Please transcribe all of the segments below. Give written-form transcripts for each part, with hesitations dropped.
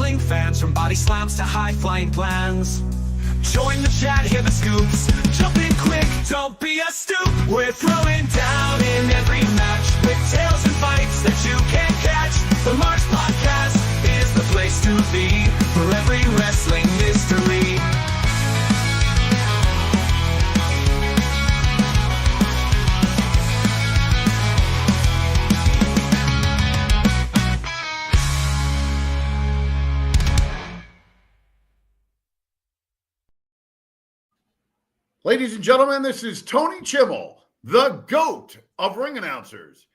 wrestling fans, from body slams to high-flying plans. Join the chat, hear the scoops. Jump in quick, don't be a stoop. We're throwing down in every match with tales and fights that you can't catch. The Marks Podcast is the place to be for every wrestling mystery. Ladies and gentlemen, this is Tony Chimmel, the GOAT of ring announcers,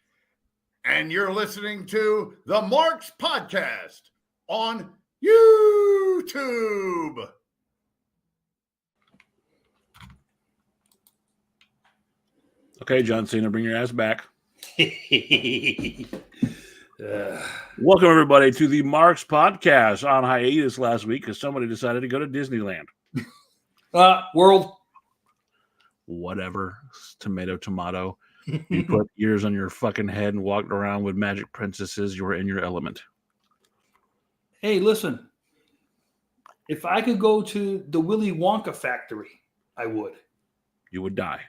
and you're listening to the Marks Podcast on YouTube. Okay, John Cena, bring your ass back. Welcome, everybody, to the Marks Podcast on hiatus last week because somebody decided to go to Disneyland. World. Whatever. Tomato. You put ears on your fucking head and walked around with magic princesses. You were in your element. Hey, listen. If I could go to the Willy Wonka factory, I would. You would die.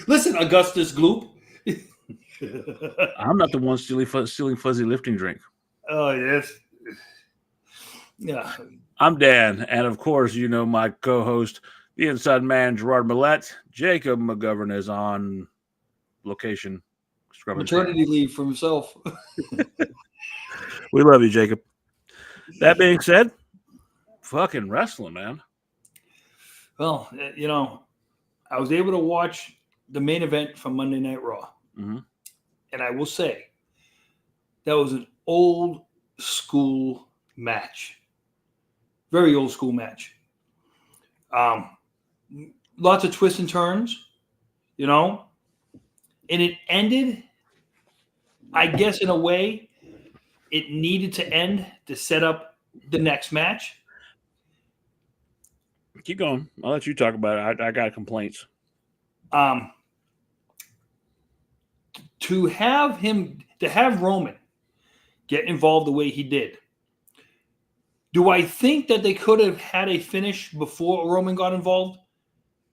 Listen, Augustus Gloop. I'm not the one stealing fuzzy lifting drink. Oh, yes. Yeah. I'm Dan, and of course, you know my co-host, the inside man, Gerard Millette. Jacob McGovern is on location. Maternity leave for himself. We love you, Jacob. That being said, fucking wrestling, man. Well, you know, I was able to watch the main event from Monday Night Raw. Mm-hmm. And I will say, that was an old school match. Very old school match. Lots of twists and turns, you know. And it ended, I guess, in a way, it needed to end to set up the next match. Keep going. I'll let you talk about it. I got complaints. To have Roman get involved the way he did. Do I think that they could have had a finish before Roman got involved?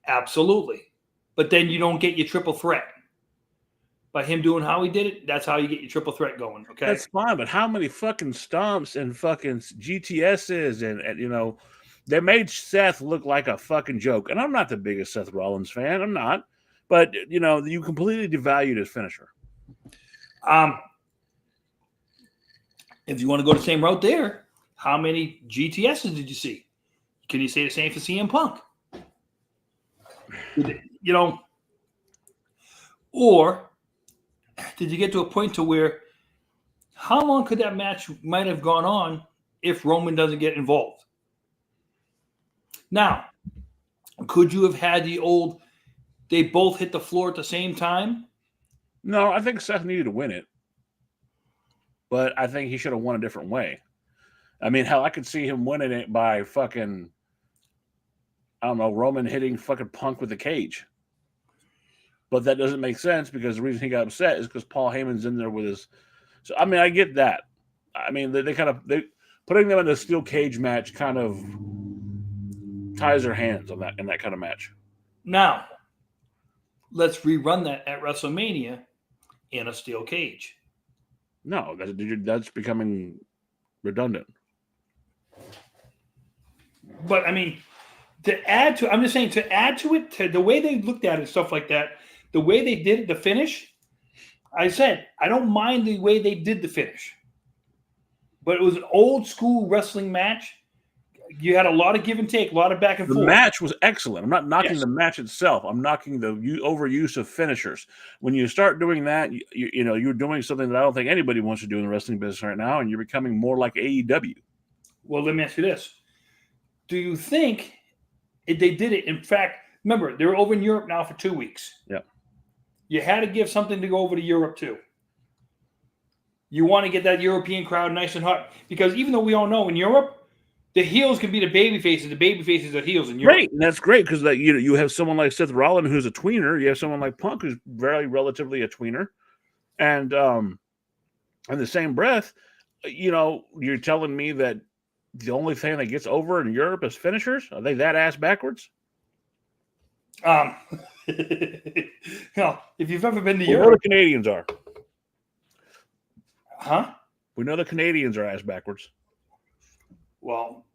Absolutely. But then you don't get your triple threat. By him doing how he did it, that's how you get your triple threat going. Okay, that's fine. But how many fucking stomps and fucking GTSs and you know, they made Seth look like a fucking joke. And I'm not the biggest Seth Rollins fan. I'm not. But you know, you completely devalued his finisher. If you want to go the same route there, how many GTSs did you see? Can you say the same for CM Punk? You know, or did you get to a point to where how long could that match might have gone on if Roman doesn't get involved? Now, could you have had the old, they both hit the floor at the same time? No, I think Seth needed to win it. But I think he should have won a different way. I mean, hell, I could see him winning it by fucking, I don't know, Roman hitting fucking Punk with a cage. But that doesn't make sense because the reason he got upset is because Paul Heyman's in there with his. So, I mean, I get that. I mean, they putting them in a steel cage match kind of ties their hands on that in that kind of match. Now, let's rerun that at WrestleMania in a steel cage. No, that's becoming redundant. But I mean, I'm just saying to add to it, to the way they looked at it and stuff like that, the way they did it, the finish, I said, I don't mind the way they did the finish. But it was an old school wrestling match. You had a lot of give and take, a lot of back and forth. The match was excellent. I'm not knocking the match itself. I'm knocking the overuse of finishers. When you start doing that, you know, you're doing something that I don't think anybody wants to do in the wrestling business right now, and you're becoming more like AEW. Well, let me ask you this. Do you think if they did it, in fact, remember, they're over in Europe now for 2 weeks. Yeah. You had to give something to go over to Europe too. You want to get that European crowd nice and hot. Because even though we all know in Europe, the heels can be the baby faces. The baby faces are heels in Europe. Great, and that's great because you have someone like Seth Rollins who's a tweener. You have someone like Punk who's very relatively a tweener, and in the same breath, you're telling me that the only thing that gets over in Europe is finishers? Are they that ass backwards? If you've ever been to We know Europe, the Canadians are. huh? We know the Canadians are ass backwards. Well,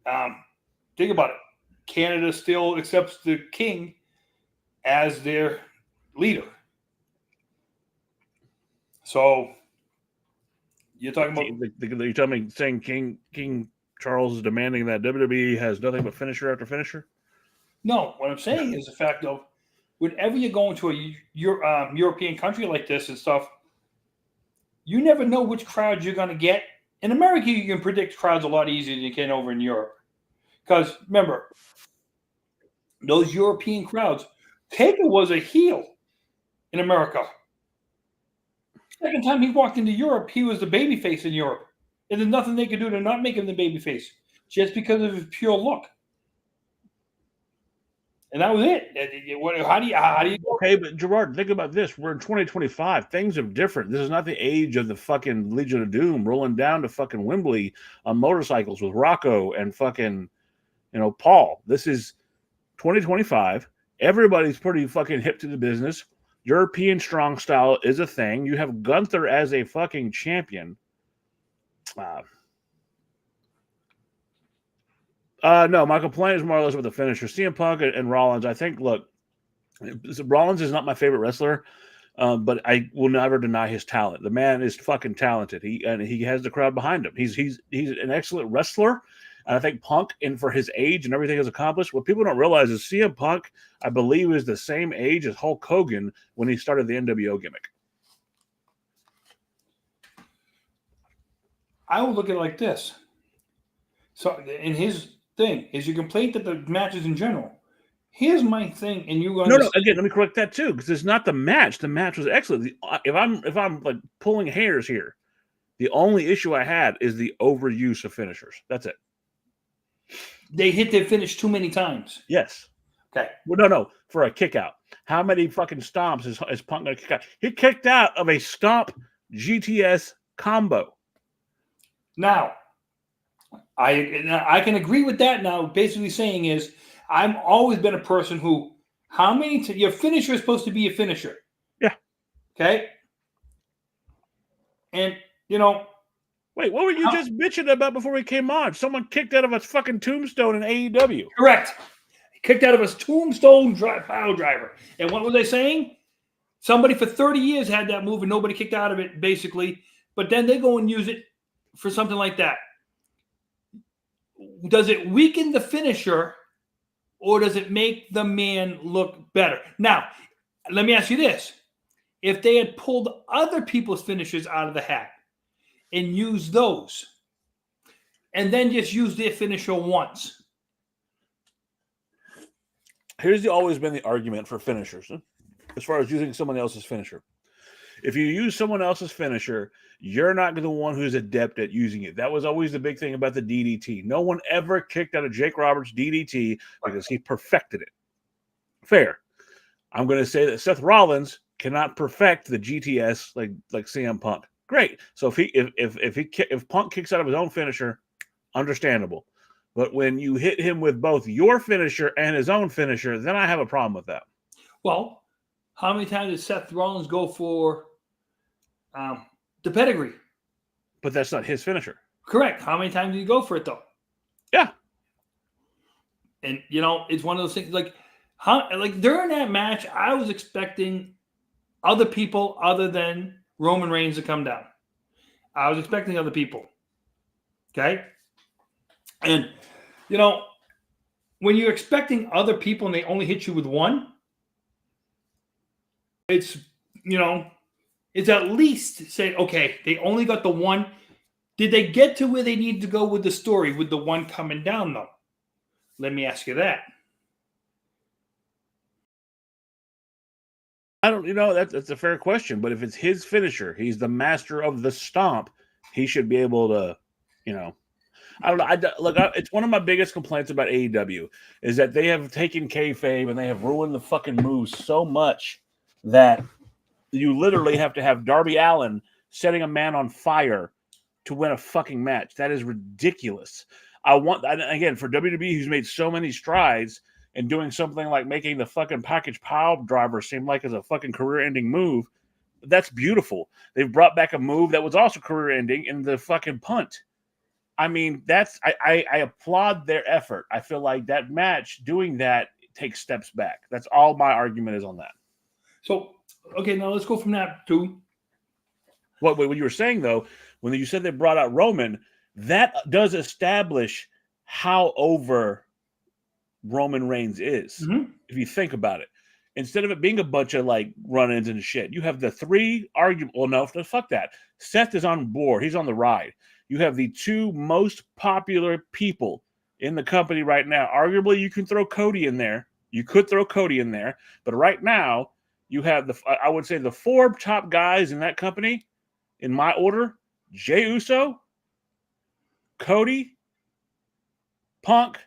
think about it. Canada still accepts the king as their leader. So you're talking about You tell me saying King Charles is demanding that WWE has nothing but finisher after finisher? no. What I'm saying is the fact of whenever you're going to a European country like this and stuff, you never know which crowd you're going to get. In America, you can predict crowds a lot easier than you can over in Europe. Because remember, those European crowds, Taker was a heel in America. Second time he walked into Europe, he was the babyface in Europe. And there's nothing they could do to not make him the babyface just because of his pure look. And that was it. How do you Okay, but Gerard, think about this. We're in 2025. Things are different. This is not the age of the fucking Legion of Doom rolling down to fucking Wembley on motorcycles with Rocco and fucking, Paul. This is 2025. Everybody's pretty fucking hip to the business. European strong style is a thing. You have Gunther as a fucking champion. No, my complaint is more or less with the finisher. CM Punk and Rollins, I think, look, Rollins is not my favorite wrestler, but I will never deny his talent. The man is fucking talented. He has the crowd behind him. He's an excellent wrestler. And I think Punk, and for his age and everything he's accomplished, what people don't realize is CM Punk, I believe, is the same age as Hulk Hogan when he started the NWO gimmick. I will look at it like this. So, in his thing is your complaint that the matches in general. Here's my thing, and you No. Again, let me correct that too, because it's not the match. The match was excellent. If I'm like pulling hairs here, the only issue I had is the overuse of finishers. That's it. They hit their finish too many times. Yes. Okay. Well, no. For a kick out, how many fucking stomps is Punk going to kick out? He kicked out of a stomp GTS combo. Now, I can agree with that. Now, basically saying is, I've always been a person who, your finisher is supposed to be a finisher. Yeah. Okay. And wait, what were you just bitching about before we came on? Someone kicked out of a fucking tombstone in AEW. Correct. He kicked out of a tombstone pile driver. And what was I saying? Somebody for 30 years had that move and nobody kicked out of it, basically. But then they go and use it for something like that. Does it weaken the finisher or does it make the man look better? Now, let me ask you this. If they had pulled other people's finishers out of the hat and used those and then just used their finisher once. Here's always been the argument for finishers, as far as using someone else's finisher. If you use someone else's finisher, you're not the one who's adept at using it. That was always the big thing about the DDT. No one ever kicked out of Jake Roberts' DDT because he perfected it. Fair. I'm going to say that Seth Rollins cannot perfect the GTS like CM Punk. Great. So if Punk kicks out of his own finisher, understandable. But when you hit him with both your finisher and his own finisher, then I have a problem with that. Well, how many times did Seth Rollins go for the pedigree? But that's not his finisher. Correct. How many times did he go for it, though? Yeah. And, it's one of those things, during that match, I was expecting other people other than Roman Reigns to come down. I was expecting other people. Okay? And, when you're expecting other people and they only hit you with one, it's at least say, okay, they only got the one. Did they get to where they needed to go with the story with the one coming down, though? Let me ask you that. I don't, that's a fair question. But if it's his finisher, he's the master of the stomp. He should be able to, I don't know. It's one of my biggest complaints about AEW is that they have taken kayfabe and they have ruined the fucking moves so much that you literally have to have Darby Allin setting a man on fire to win a fucking match. That is ridiculous. Again, for WWE, who's made so many strides in doing something like making the fucking package pile driver seem like it's a fucking career-ending move, that's beautiful. They've brought back a move that was also career-ending in the fucking punt. I mean, I applaud their effort. I feel like that match, doing that, takes steps back. That's all my argument is on that. So, okay, now let's go from that to What you were saying, though, when you said they brought out Roman, that does establish how over Roman Reigns is. Mhm. If you think about it. Instead of it being a bunch of like run-ins and shit, you have the three argument. Well, no, fuck that. Seth is on board. He's on the ride. You have the two most popular people in the company right now. Arguably, you can throw Cody in there. You could throw Cody in there, but right now you have I would say the four top guys in that company, in my order: Jey Uso, Cody, Punk,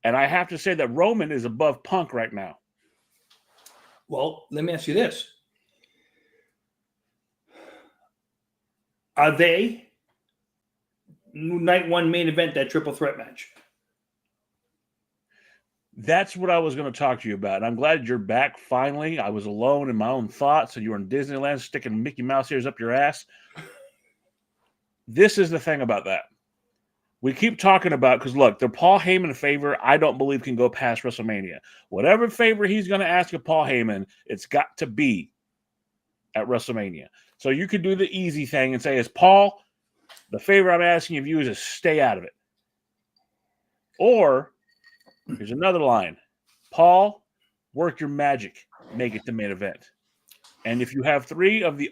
and I have to say that Roman is above Punk right now. well, let me ask you this. Are they night one main event, that triple threat match? That's what I was going to talk to you about. And I'm glad you're back finally. I was alone in my own thoughts, and you were in Disneyland sticking Mickey Mouse ears up your ass. This is the thing about that. We keep talking about, because look, the Paul Heyman favor, I don't believe can go past WrestleMania. Whatever favor he's going to ask of Paul Heyman, it's got to be at WrestleMania. So you could do the easy thing and say, as Paul, the favor I'm asking of you is to stay out of it. Or, here's another line. Paul, work your magic. Make it the main event. And if you have three of the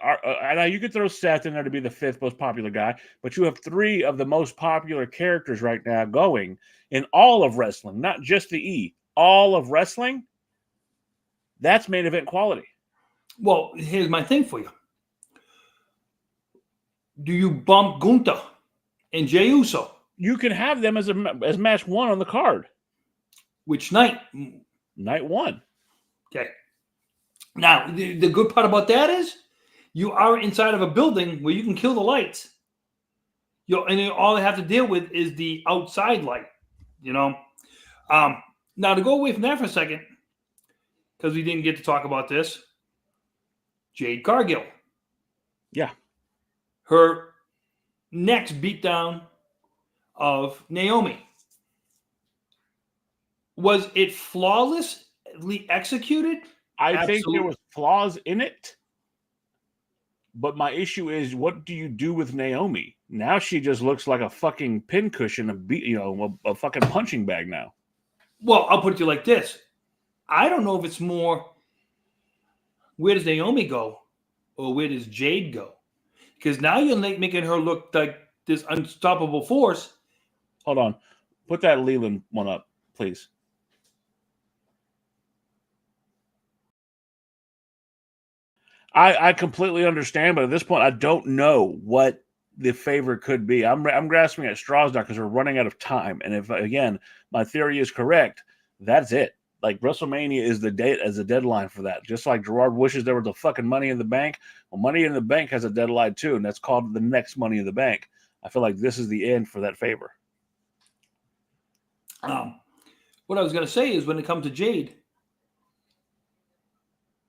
now you could throw Seth in there to be the fifth most popular guy, but you have three of the most popular characters right now going in all of wrestling, not just the E, all of wrestling. That's main event quality. Well, here's my thing for you. Do you bump Gunther and Jey Uso? You can have them as match one on the card. Which night? Night one. Okay. Now, the good part about that is you are inside of a building where you can kill the lights. And all they have to deal with is the outside light, Now, to go away from that for a second, because we didn't get to talk about this, Jade Cargill. Yeah. Her next beatdown of Naomi. Was it flawlessly executed? I think there was flaws in it, but my issue is, what do you do with Naomi? Now she just looks like a fucking pincushion, a fucking punching bag now. Well, I'll put it to you like this. I don't know if it's more, where does Naomi go or where does Jade go? Because now you're making her look like this unstoppable force. Hold on. Put that Leland one up, please. I completely understand, but at this point, I don't know what the favor could be. I'm grasping at straws now because we're running out of time. And if, again, my theory is correct, that's it. Like, WrestleMania is the date as a deadline for that. Just like Gerard wishes there was a fucking Money in the Bank. Well, Money in the Bank has a deadline too, and that's called the next Money in the Bank. I feel like this is the end for that favor. What I was going to say is, when it comes to Jade,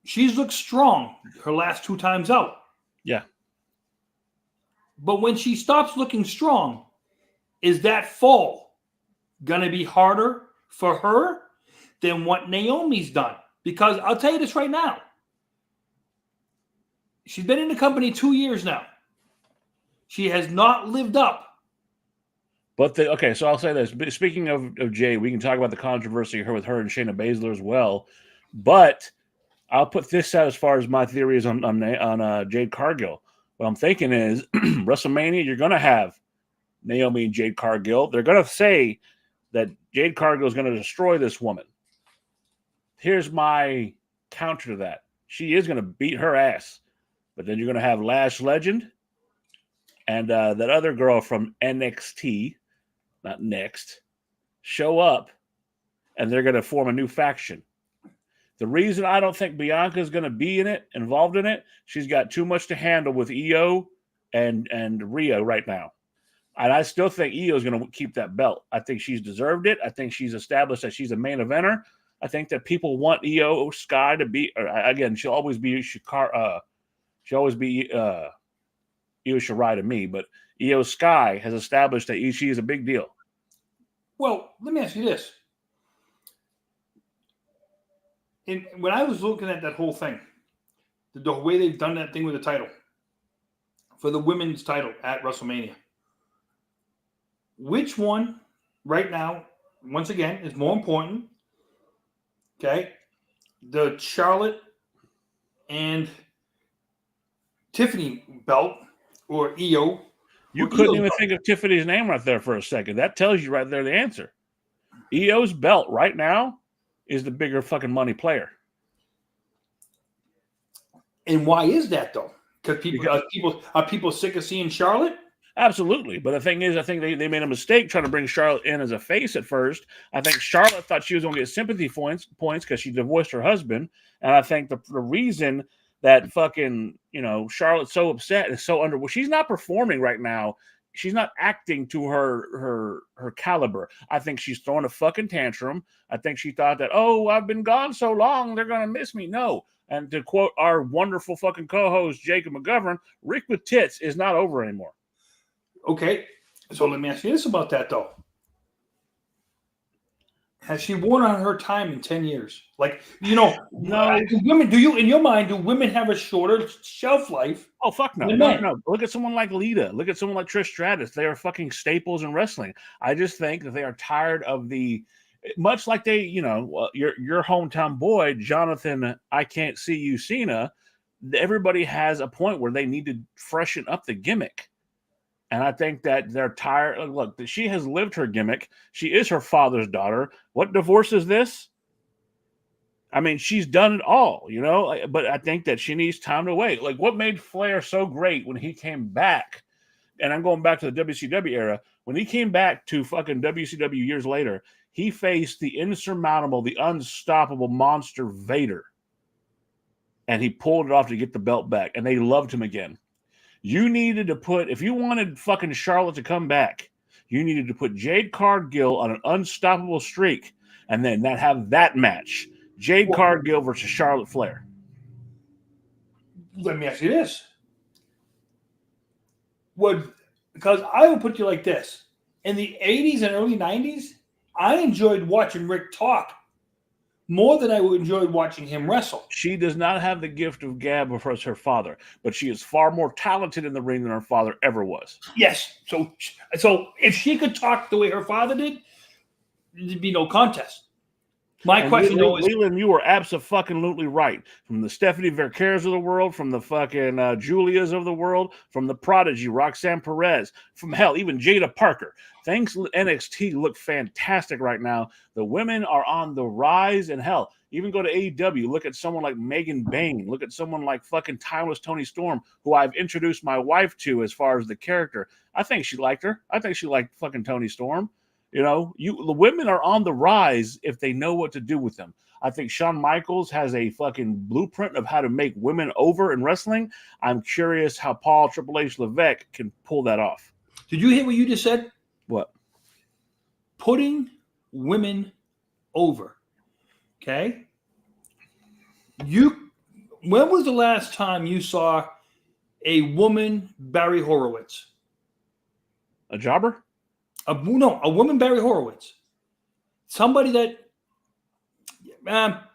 she's looked strong her last two times out. Yeah. But when she stops looking strong, is that fall going to be harder for her than what Naomi's done? Because I'll tell you this right now. She's been in the company 2 years now. She has not lived up. But so I'll say this. Speaking of Jay, we can talk about the controversy with her and Shayna Baszler as well. But I'll put this out as far as my theory is on Jade Cargill. What I'm thinking is, WrestleMania, you're going to have Naomi and Jade Cargill. They're going to say that Jade Cargill is going to destroy this woman. Here's my counter to that. She is going to beat her ass. But then you're going to have Lash Legend and that other girl from NXT, not Next, show up, and they're going to form a new faction. The reason I don't think Bianca is going to be involved in it, she's got too much to handle with EO and Rhea right now. And I still think Io is going to keep that belt. I think she's deserved it. I think she's established that she's a main eventer. I think that people want Io Sky to be, again, she'll always be Io Shirai to me, but Io Sky has established that she is a big deal. Well, let me ask you this. When I was looking at that whole thing, the way they've done that thing with the title, for the women's title at WrestleMania, which one right now, once again, is more important? Okay. The Charlotte and Tiffany belt or Io. You couldn't even think of Tiffany's name right there for a second. That tells you right there the answer. Io's belt right now is the bigger fucking money player. And why is that though? Because are people sick of seeing Charlotte? Absolutely. But the thing is, I think they made a mistake trying to bring Charlotte in as a face at first. I think Charlotte thought she was going to get sympathy points because she divorced her husband. And I think the reason that fucking, Charlotte's so upset and so she's not performing right now. She's not acting to her caliber. I think she's throwing a fucking tantrum. I think she thought that, oh, I've been gone so long, they're going to miss me. No. And to quote our wonderful fucking co-host, Jacob McGovern, Rick with tits is not over anymore. Okay, so let me ask you this about that, though. Has she worn on her time in 10 years? No. Women, in your mind, do women have a shorter shelf life? Oh, fuck no. No. Look at someone like Lita. Look at someone like Trish Stratus. They are fucking staples in wrestling. I just think that they are tired of much like your hometown boy, Jonathan, I Can't See You, Cena. Everybody has a point where they need to freshen up the gimmick. And I think that they're tired. Look, she has lived her gimmick. She is her father's daughter. What divorce is this? I mean, she's done it all, but I think that she needs time to wait. Like, what made Flair so great when he came back? And I'm going back to the WCW era. When he came back to fucking WCW years later, he faced the insurmountable, the unstoppable monster Vader. And he pulled it off to get the belt back. And they loved him again. You needed to if you wanted fucking Charlotte to come back, you needed to put Jade Cargill on an unstoppable streak and then have that match. Jade Cargill versus Charlotte Flair. Let me ask you this. Because I would put you like this. In the 80s and early 90s, I enjoyed watching Rick talk more than I enjoyed watching him wrestle. She does not have the gift of gab as her father, but she is far more talented in the ring than her father ever was. Yes. So if she could talk the way her father did, there'd be no contest. My question, though, is... Leland, you were absolutely right. From the Stephanie Vercares of the world, from the fucking Julias of the world, from the Prodigy, Roxanne Perez, from hell, even Jada Parker. Thanks, NXT look fantastic right now. The women are on the rise, and hell, even go to AEW. Look at someone like Megan Bain. Look at someone like fucking Timeless Toni Storm, who I've introduced my wife to as far as the character. I think she liked her. I think she liked fucking Toni Storm. The women are on the rise if they know what to do with them. I think Shawn Michaels has a fucking blueprint of how to make women over in wrestling. I'm curious how Paul Triple H Levesque can pull that off. Did you hear what you just said? What? Putting women over. Okay? When was the last time you saw a woman Barry Horowitz? A jobber? A woman Barry Horowitz. Somebody that, not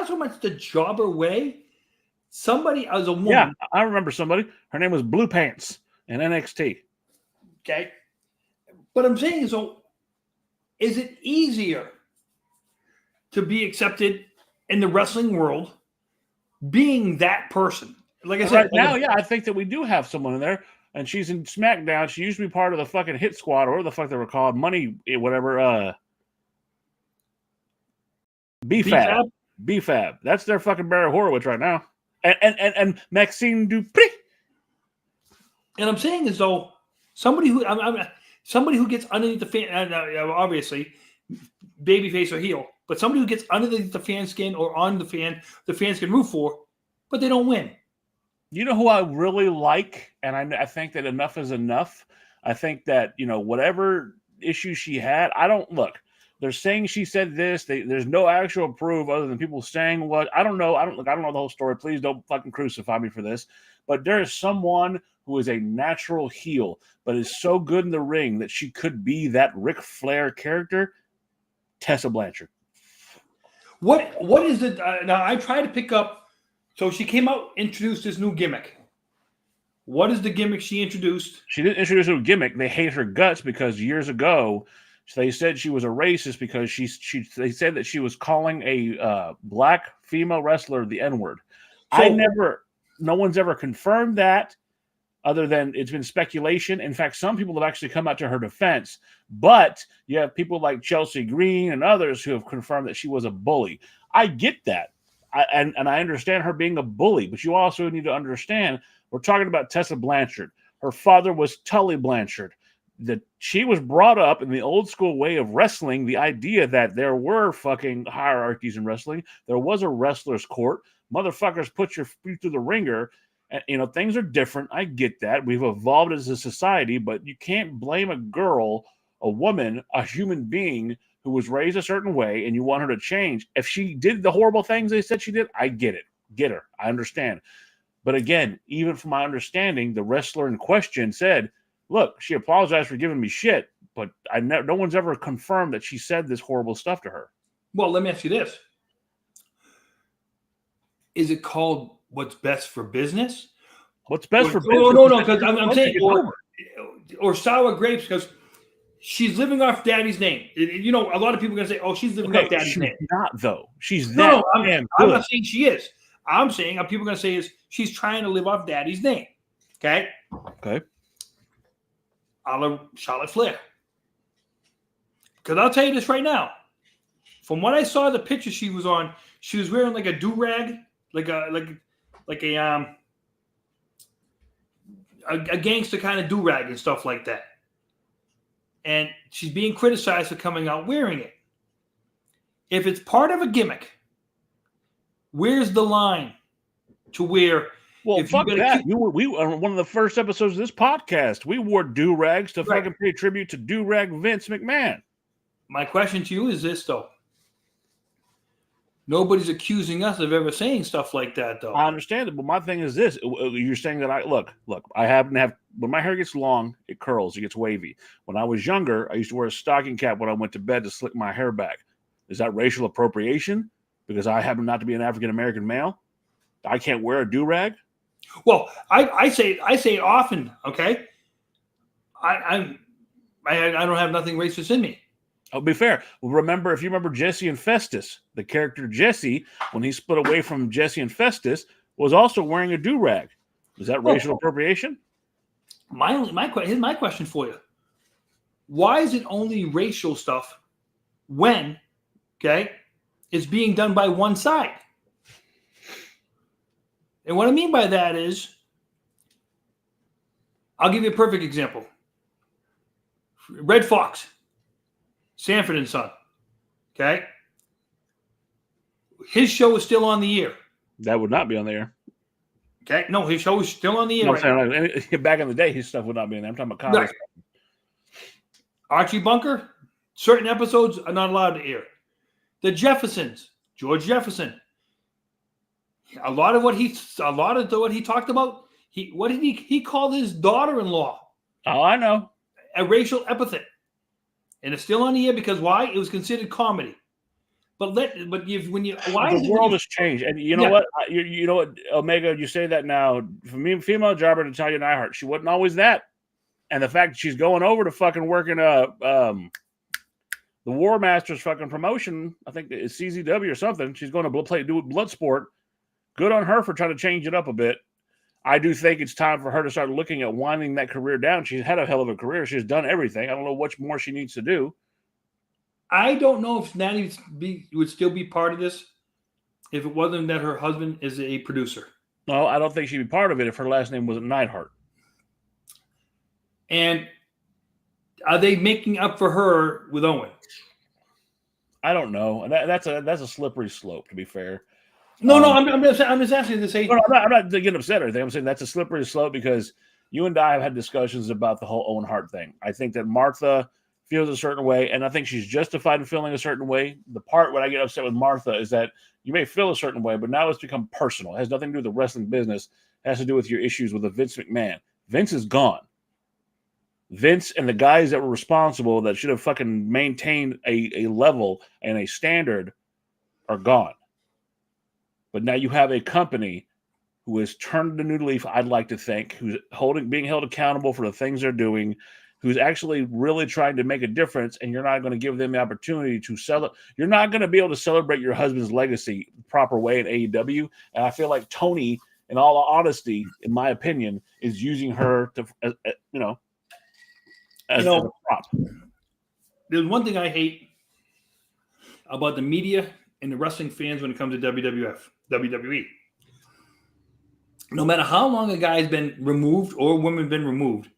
so much the jobber way. Somebody as a woman. Yeah, I remember somebody. Her name was Blue Pants in NXT. Okay. But I'm saying, so is it easier to be accepted in the wrestling world being that person? Like I said, right now, I think that we do have someone in there, and she's in SmackDown. She used to be part of the fucking Hit Squad, or whatever the fuck they were called, BFAB. That's their fucking Barry Horowitz right now, and Maxine Dupree. And I'm saying is though somebody who gets underneath the fan, obviously babyface or heel, but somebody who gets underneath the fan skin or on the fan skin root for. but they don't win. You know who I really like, and I think that enough is enough. I think that, whatever issue she had, I don't look. They're saying she said this. There's no actual proof other than people saying what. I don't know. I don't know the whole story. Please don't fucking crucify me for this. But there is someone who is a natural heel, but is so good in the ring that she could be that Ric Flair character. Tessa Blanchard. What is it? Now I try to pick up. So she came out, introduced this new gimmick. What is the gimmick she introduced? She didn't introduce a gimmick. They hate her guts because years ago they said she was a racist because they said that she was calling a black female wrestler the N-word. No one's ever confirmed that, other than it's been speculation. In fact, some people have actually come out to her defense, but you have people like Chelsea Green and others who have confirmed that she was a bully. I get that. And I understand her being a bully, but you also need to understand we're talking about Tessa Blanchard. Her father was Tully Blanchard. That she was brought up in the old school way of wrestling, the idea that there were fucking hierarchies in wrestling. There was a wrestler's court. Motherfuckers put your feet through the ringer. And, things are different. I get that. We've evolved as a society, but you can't blame a girl, a woman, a human being who was raised a certain way and you want her to change. If she did the horrible things they said she did, I get it. Get her. I understand. But again, even from my understanding, the wrestler in question said, look, she apologized for giving me shit, but no one's ever confirmed that she said this horrible stuff to her. Well, let me ask you this. Is it called what's best for business? What's best for business? No, because I'm saying, or sour grapes, because she's living off daddy's name. A lot of people are going to say, oh, she's living off daddy's name. Not, though. She's I'm not saying she is. I'm saying what people are going to say is she's trying to live off daddy's name. Okay? Okay. A la Charlotte Flair. Because I'll tell you this right now. From what I saw the picture she was on, she was wearing like a do-rag, like a gangster kind of do-rag and stuff like that. And she's being criticized for coming out wearing it. If it's part of a gimmick, where's the line to where? Well, fuck that. We on one of the first episodes of this podcast, we wore do-rags to fucking pay tribute to do-rag Vince McMahon. My question to you is this, though. Nobody's accusing us of ever saying stuff like that, though. I understand it, but my thing is this. You're saying that I happen to have, when my hair gets long, it curls, it gets wavy. When I was younger, I used to wear a stocking cap when I went to bed to slick my hair back. Is that racial appropriation? Because I happen not to be an African-American male? I can't wear a do-rag? Well, I say it often, okay? I don't have nothing racist in me. I'll be fair. Remember, if you remember Jesse and Festus, the character Jesse, when he split away from Jesse and Festus, was also wearing a do-rag. Is that racial appropriation? Here's my question for you. Why is it only racial stuff when, it's being done by one side? And what I mean by that is, I'll give you a perfect example. Red Fox. Sanford and Son. Okay? His show is still on the air. That would not be on the air. Okay? No, his show is still on the air. No, back in the day, his stuff would not be in there. I'm talking about college. Right. Archie Bunker, certain episodes are not allowed to air. The Jeffersons, George Jefferson. A lot of what he talked about, what did he call his daughter-in-law? Oh, I know. A racial epithet. And it's still on the air because why? It was considered comedy. The world has changed, and you know what? You know what, Omega? You say that now. For me, female jobber to Talia Neihart, she wasn't always that. And the fact that she's going over to fucking working the War Masters fucking promotion, I think it's CZW or something. She's going to do blood sport. Good on her for trying to change it up a bit. I do think it's time for her to start looking at winding that career down. She's had a hell of a career. She's done everything. I don't know what more she needs to do. I don't know if Natty would still be part of this if it wasn't that her husband is a producer. No, I don't think she'd be part of it if her last name wasn't Neidhart. And are they making up for her with Owen? I don't know. And that's a slippery slope, to be fair. No, I'm just asking to say. No, I'm not getting upset or anything. I'm saying that's a slippery slope because you and I have had discussions about the whole Owen Hart thing. I think that Martha feels a certain way, and I think she's justified in feeling a certain way. The part when I get upset with Martha is that you may feel a certain way, but now it's become personal. It has nothing to do with the wrestling business. It has to do with your issues with the Vince McMahon. Vince is gone. Vince and the guys that were responsible that should have fucking maintained a level and a standard are gone. But now you have a company who has turned a new leaf, I'd like to think, who's being held accountable for the things they're doing, who's actually really trying to make a difference, and you're not going to give them the opportunity to sell it. You're not going to be able to celebrate your husband's legacy the proper way in AEW. And I feel like Tony, in all honesty, in my opinion, is using her to, as a prop. There's one thing I hate about the media and the wrestling fans when it comes to WWE. No matter how long a guy's been removed or a woman been removed,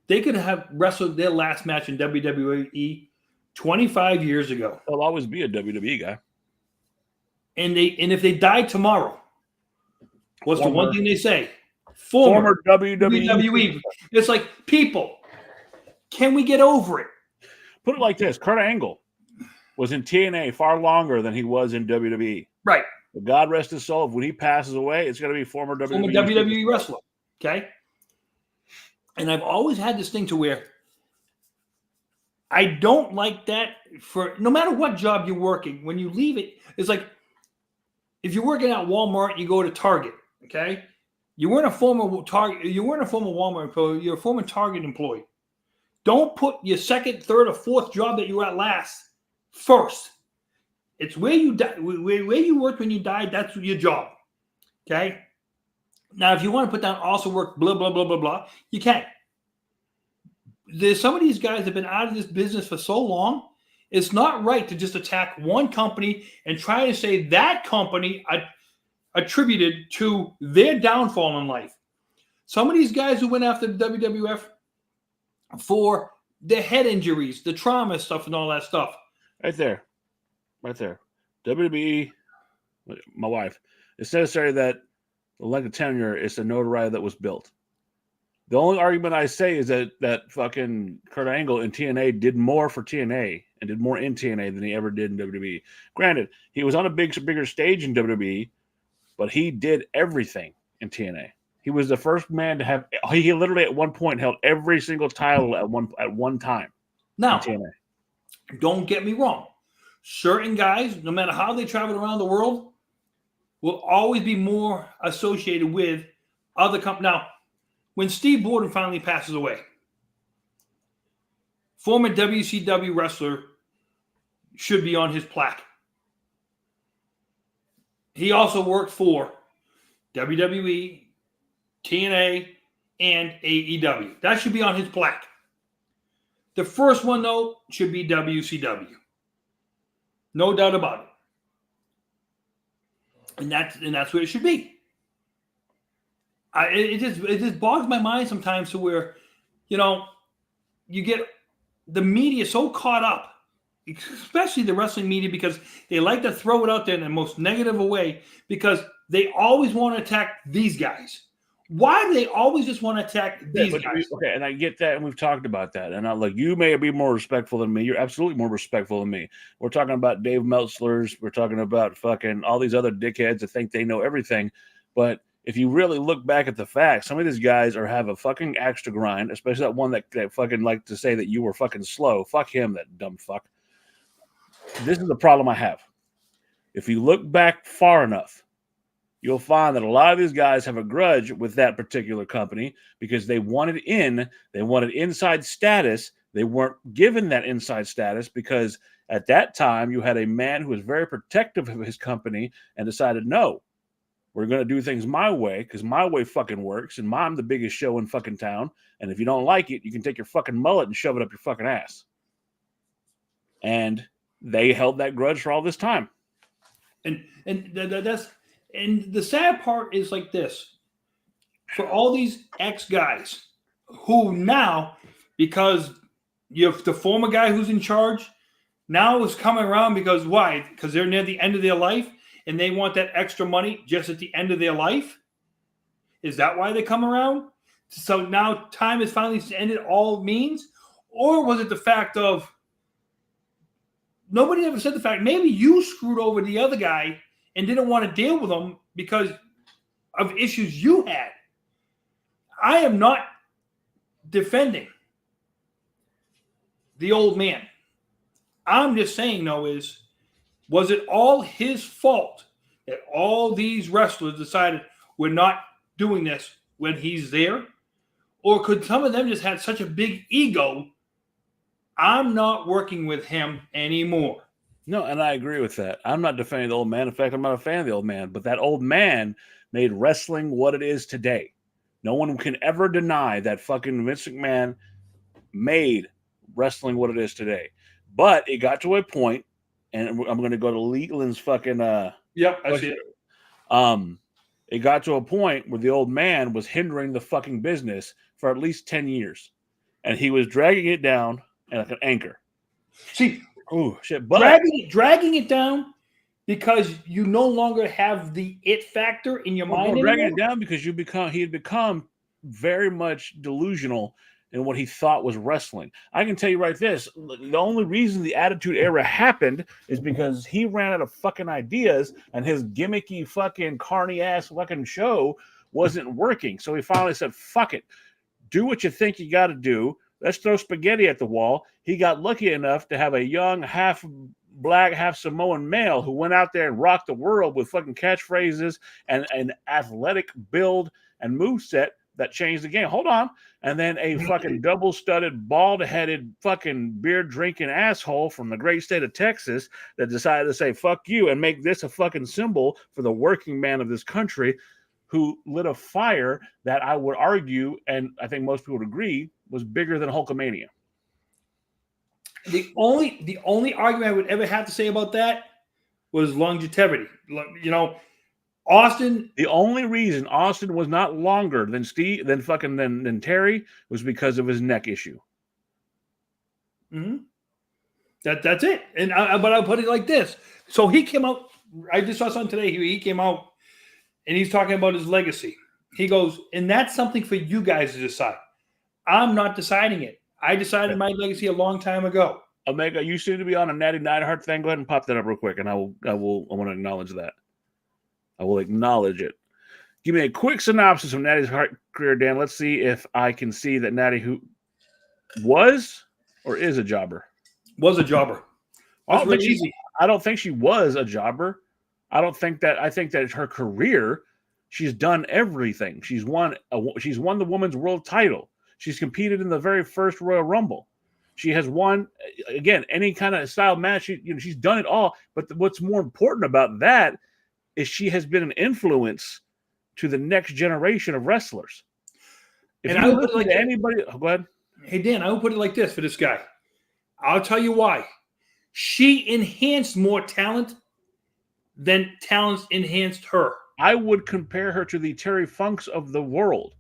they could have wrestled their last match in WWE 25 years ago. There'll always be a WWE guy. And if they died tomorrow, what's the one thing they say? Former WWE. It's like, people, can we get over it? Put it like this. Kurt Angle was in TNA far longer than he was in WWE. Right. But God rest his soul. When he passes away, it's going to be former WWE wrestler. Okay. And I've always had this thing to where I don't like that for no matter what job you're working. When you leave it, it's like if you're working at Walmart, you go to Target. Okay. You weren't a former Target. You weren't a former Walmart employee. You're a former Target employee. Don't put your second, third, or fourth job that you were at last first. It's where you where you worked when you died. That's your job. Okay. Now, if you want to put down also work, blah, blah, blah, blah, blah, you can. There's some of these guys have been out of this business for so long. It's not right to just attack one company and try to say that company attributed to their downfall in life. Some of these guys who went after the WWF for their head injuries, the trauma stuff and all that stuff. Right there. WWE, my wife, it's necessary that the length of tenure is the notoriety that was built. The only argument I say is that fucking Kurt Angle in TNA did more for TNA and did more in TNA than he ever did in WWE. Granted, he was on a bigger stage in WWE, but he did everything in TNA. He was the first man to have. He literally at one point held every single title at one time. Now, in TNA. Don't get me wrong. Certain guys, no matter how they travel around the world, will always be more associated with other companies. Now, when Steve Borden finally passes away, former WCW wrestler should be on his plaque. He also worked for WWE, TNA, and AEW. That should be on his plaque. The first one, though, should be WCW. No doubt about it. And that's what it should be. It just bogs my mind sometimes to where, you get the media so caught up, especially the wrestling media, because they like to throw it out there in the most negative way because they always want to attack these guys. Why do they always just want to attack these guys? Okay, and I get that, and we've talked about that. And you may be more respectful than me. You're absolutely more respectful than me. We're talking about Dave Meltzer's. We're talking about fucking all these other dickheads that think they know everything. But if you really look back at the facts, some of these guys have a fucking axe to grind, especially that one that fucking like to say that you were fucking slow. Fuck him, that dumb fuck. This is the problem I have. If you look back far enough, you'll find that a lot of these guys have a grudge with that particular company because they wanted inside status. They weren't given that inside status because at that time you had a man who was very protective of his company and decided, no, we're going to do things my way because my way fucking works and I'm the biggest show in fucking town. And if you don't like it, you can take your fucking mullet and shove it up your fucking ass. And they held that grudge for all this time. And the sad part is like this. For all these ex-guys who now, because you have the former guy who's in charge, now is coming around because why? Because they're near the end of their life and they want that extra money just at the end of their life? Is that why they come around? So now time has finally ended all means? Or was it the fact of nobody ever said the fact maybe you screwed over the other guy and didn't want to deal with him because of issues you had? I am not defending the old man. I'm just saying, though, was it all his fault that all these wrestlers decided we're not doing this when he's there? Or could some of them just have such a big ego, I'm not working with him anymore? No, and I agree with that. I'm not defending the old man. In fact, I'm not a fan of the old man. But that old man made wrestling what it is today. No one can ever deny that fucking Vince McMahon made wrestling what it is today. But it got to a point, and I'm going to go to Leland's fucking. Yep, I see it. It got to a point where the old man was hindering the fucking business for at least 10 years, and he was dragging it down like an anchor. See, oh shit! But dragging it down because you no longer have the it factor in your mind. Dragging it down because he had become very much delusional in what he thought was wrestling. I can tell you right this, the only reason the Attitude Era happened is because he ran out of fucking ideas and his gimmicky fucking carny ass fucking show wasn't working. So he finally said, fuck it. Do what you think you got to do. Let's throw spaghetti at the wall. He got lucky enough to have a young half black, half Samoan male who went out there and rocked the world with fucking catchphrases and an athletic build and moveset that changed the game. Hold on. And then a fucking double-studded, bald-headed, fucking beer-drinking asshole from the great state of Texas that decided to say, fuck you, and make this a fucking symbol for the working man of this country who lit a fire that I would argue, and I think most people would agree, was bigger than Hulkamania. The only argument I would ever have to say about that was longevity. You know, Austin. The only reason Austin was not longer than than Terry was because of his neck issue. Mm-hmm. That's it. And but I'll put it like this. So he came out. I just saw something today. He came out and he's talking about his legacy. He goes, and that's something for you guys to decide. I'm not deciding it. I decided my legacy a long time ago. Omega, you seem to be on a Natty Neidhart thing. Go ahead and pop that up real quick, and I want to acknowledge that. I will acknowledge it. Give me a quick synopsis of Natty's career, Dan. Let's see if I can see that Natty who was or is a jobber. Was a jobber. I don't think she was a jobber. I think that her career, she's done everything. She's won the women's world title. She's competed in the very first Royal Rumble. She has won, again, any kind of style match. She's done it all. But what's more important about that is she has been an influence to the next generation of wrestlers. If you listen to anybody, go ahead. Hey, Dan, I will put it like this for this guy. I'll tell you why. She enhanced more talent than talents enhanced her. I would compare her to the Terry Funks of the world.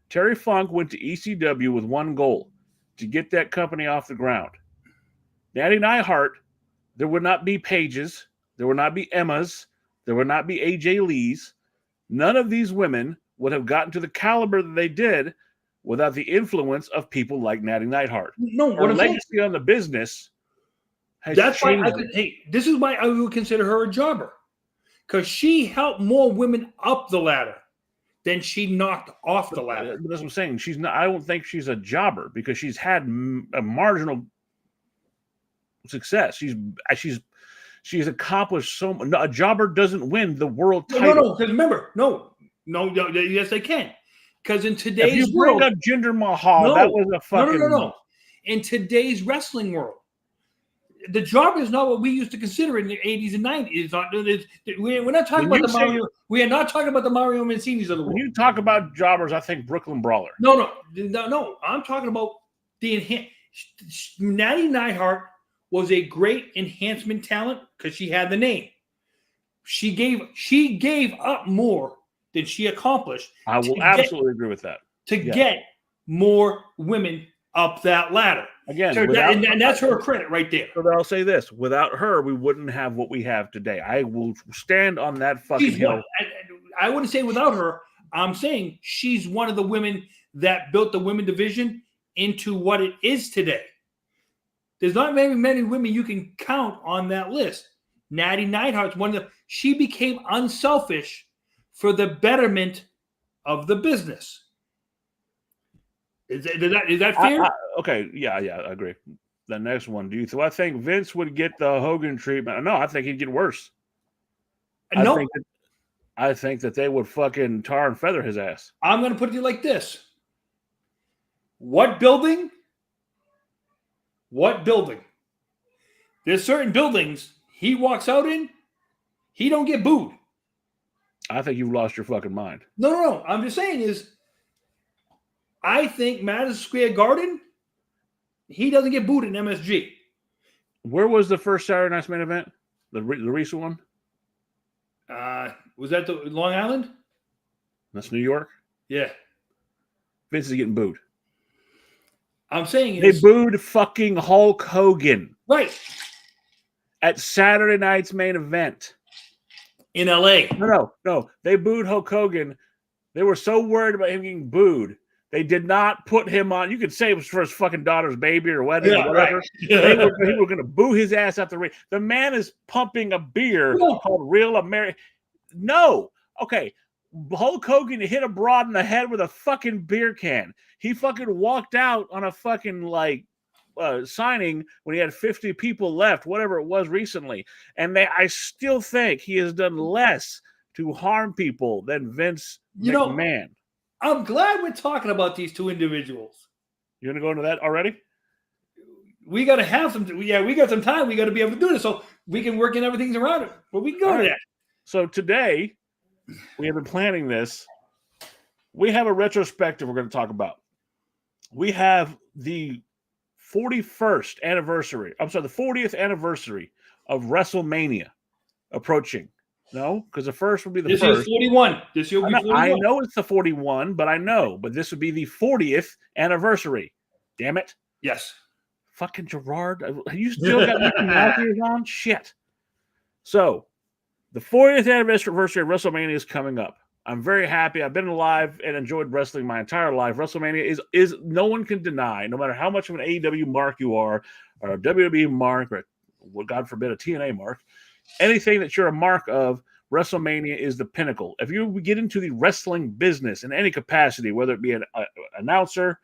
Terry Funk went to ECW with one goal, to get that company off the ground. Natty Neidhart, there would not be Paiges, there would not be Emmas, there would not be AJ Lees. None of these women would have gotten to the caliber that they did without the influence of people like Natty Neidhart. No, her legacy on the business has that's changed. why this is why I would consider her a jobber, because she helped more women up the ladder than she knocked off the ladder. That's what I'm saying. She's not. I don't think she's a jobber because she's had a marginal success. She's accomplished so much. A jobber doesn't win the world title. No. Because remember, no. Yes, they can. Because in today's if you bring up Jinder Mahal, that was a fucking no. In today's wrestling world, the jobber is not what we used to consider in the 80s and 90s. We're not talking about the Mario. We are not talking about the Mario Mancinis of the world. When you talk about jobbers, I think Brooklyn Brawler. No. I'm talking about the Natty Neidhart was a great enhancement talent because she had the name. She gave up more than she accomplished. I will absolutely agree with that. To get more women up that ladder. Again, So and that's her credit right there. So I'll say this: without her, we wouldn't have what we have today. I will stand on that fucking hill. I wouldn't say without her. I'm saying she's one of the women that built the women division into what it is today. There's not very many women you can count on that list. Natty Neidhart's one of the. She became unselfish for the betterment of the business. Is that fair? Okay, yeah, I agree. The next one, do I think Vince would get the Hogan treatment? No, I think he'd get worse. No. I think that they would fucking tar and feather his ass. I'm going to put it like this. What building? There's certain buildings he walks out in, he don't get booed. I think you've lost your fucking mind. No. I'm just saying is, I think Madison Square Garden, he doesn't get booed in MSG. Where was the first Saturday Night's Main Event? The recent one? Was that the Long Island? That's New York? Yeah. Vince is getting booed. I'm saying they booed fucking Hulk Hogan. Right. At Saturday Night's Main Event. In LA. No. They booed Hulk Hogan. They were so worried about him getting booed. They did not put him on. You could say it was for his fucking daughter's baby or wedding or whatever. Right. They were going to boo his ass out the ring. The man is pumping a beer called Real American. No. Okay. Hulk Hogan hit a broad in the head with a fucking beer can. He fucking walked out on a fucking signing when he had 50 people left, whatever it was recently. And I still think he has done less to harm people than Vince McMahon. I'm glad we're talking about these two individuals. You want to go into that already? We got to have some. Yeah, we got some time. We got to be able to do this so we can work in everything around it. But we can go to that. So today, we have been planning this. We have a retrospective we're going to talk about. We have the 41st anniversary. I'm sorry, the 40th anniversary of WrestleMania approaching. No, because the first would be the first. This is 41. This will be 41. I know it's the 41, but this would be the 40th anniversary. Damn it. Yes. Fucking Gerard. You still got Mickey Mouse ears on? Shit. So, the 40th anniversary of WrestleMania is coming up. I'm very happy. I've been alive and enjoyed wrestling my entire life. WrestleMania is no one can deny, no matter how much of an AEW mark you are, or a WWE mark, or God forbid, a TNA mark, anything that you're a mark of, WrestleMania is the pinnacle. If you get into the wrestling business in any capacity, whether it be an announcer,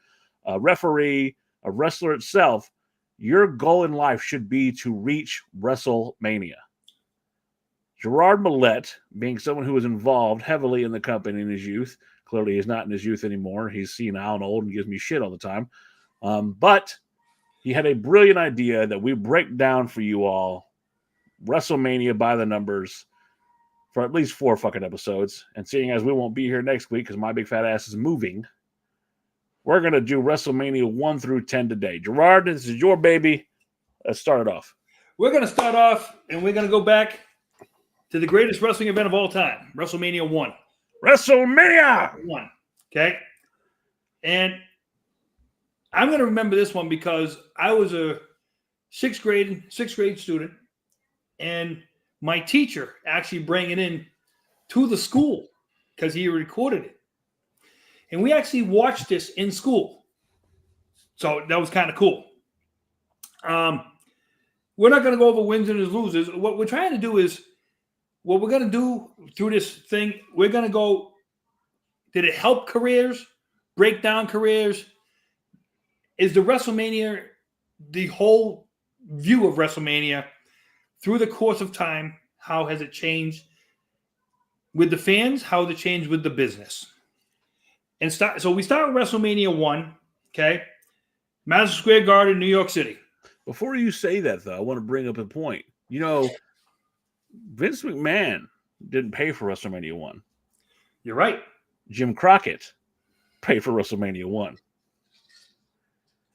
a referee, a wrestler itself, your goal in life should be to reach WrestleMania. Gerard Millette, being someone who was involved heavily in the company in his youth, clearly he's not in his youth anymore. He's senile and old and gives me shit all the time. But he had a brilliant idea that we break down for you all WrestleMania by the numbers for at least 4 fucking episodes. And seeing as we won't be here next week because my big fat ass is moving, we're going to do WrestleMania 1 through 10 today. Gerard, this is your baby. Let's start it off. We're going to start off and we're going to go back to the greatest wrestling event of all time, WrestleMania 1. WrestleMania 1. Okay? And I'm going to remember this one because I was a sixth grade student, and my teacher actually brought it in to the school because he recorded it. And we actually watched this in school. So that was kind of cool. We're not going to go over wins and losers. What we're trying to do is, what we're going to do through this thing, we're going to go, did it help careers, break down careers? Is the WrestleMania, the whole view of WrestleMania through the course of time, how has it changed with the fans? How has it changed with the business? And so we start with WrestleMania 1, okay? Madison Square Garden, New York City. Before you say that, though, I want to bring up a point. You know, Vince McMahon didn't pay for WrestleMania 1. You're right. Jim Crockett paid for WrestleMania 1.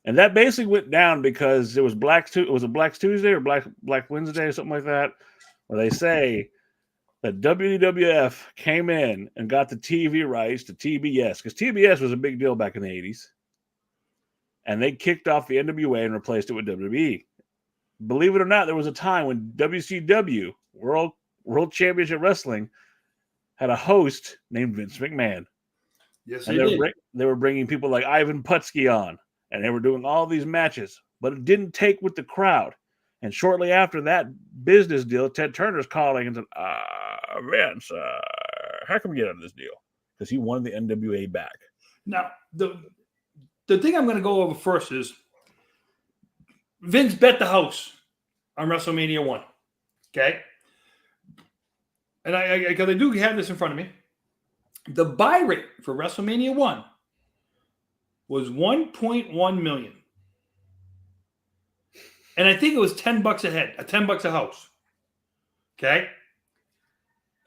And that basically went down because it was Black Tuesday or Black Wednesday or something like that, where they say that WWF came in and got the TV rights to TBS, because TBS was a big deal back in the 80s. and they kicked off the NWA and replaced it with WWE. Believe it or not, there was a time when WCW, World Championship Wrestling, had a host named Vince McMahon. Yes, And they were bringing people like Ivan Putski on, and they were doing all these matches, but it didn't take with the crowd. And shortly after that business deal, Ted Turner's calling and said, Vince, how can we get out of this deal? Because he wanted the NWA back. Now, the thing I'm going to go over first is Vince bet the house on WrestleMania 1. Okay? And because I do have this in front of me. The buy rate for WrestleMania 1 was 1.1 million. And I think it was $10 a head, $10 a house. Okay?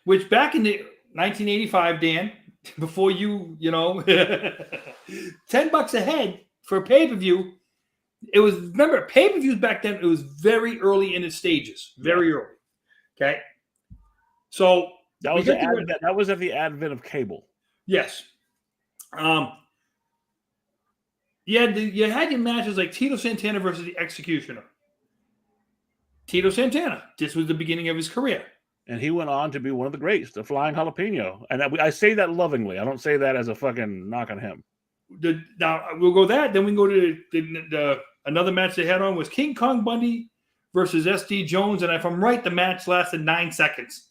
Which back in the 1985, Dan, before $10 a head for a pay-per-view. It was, remember, pay-per-views back then, it was very early in its stages. Very early. Okay? So that was at the advent of cable. Yes. You had your matches like Tito Santana versus the Executioner. Tito Santana. This was the beginning of his career. And he went on to be one of the greats, the Flying Jalapeno. And I say that lovingly. I don't say that as a fucking knock on him. Now, we'll go that. Then we can go to another match they had on was King Kong Bundy versus SD Jones. And if I'm right, the match lasted 9 seconds.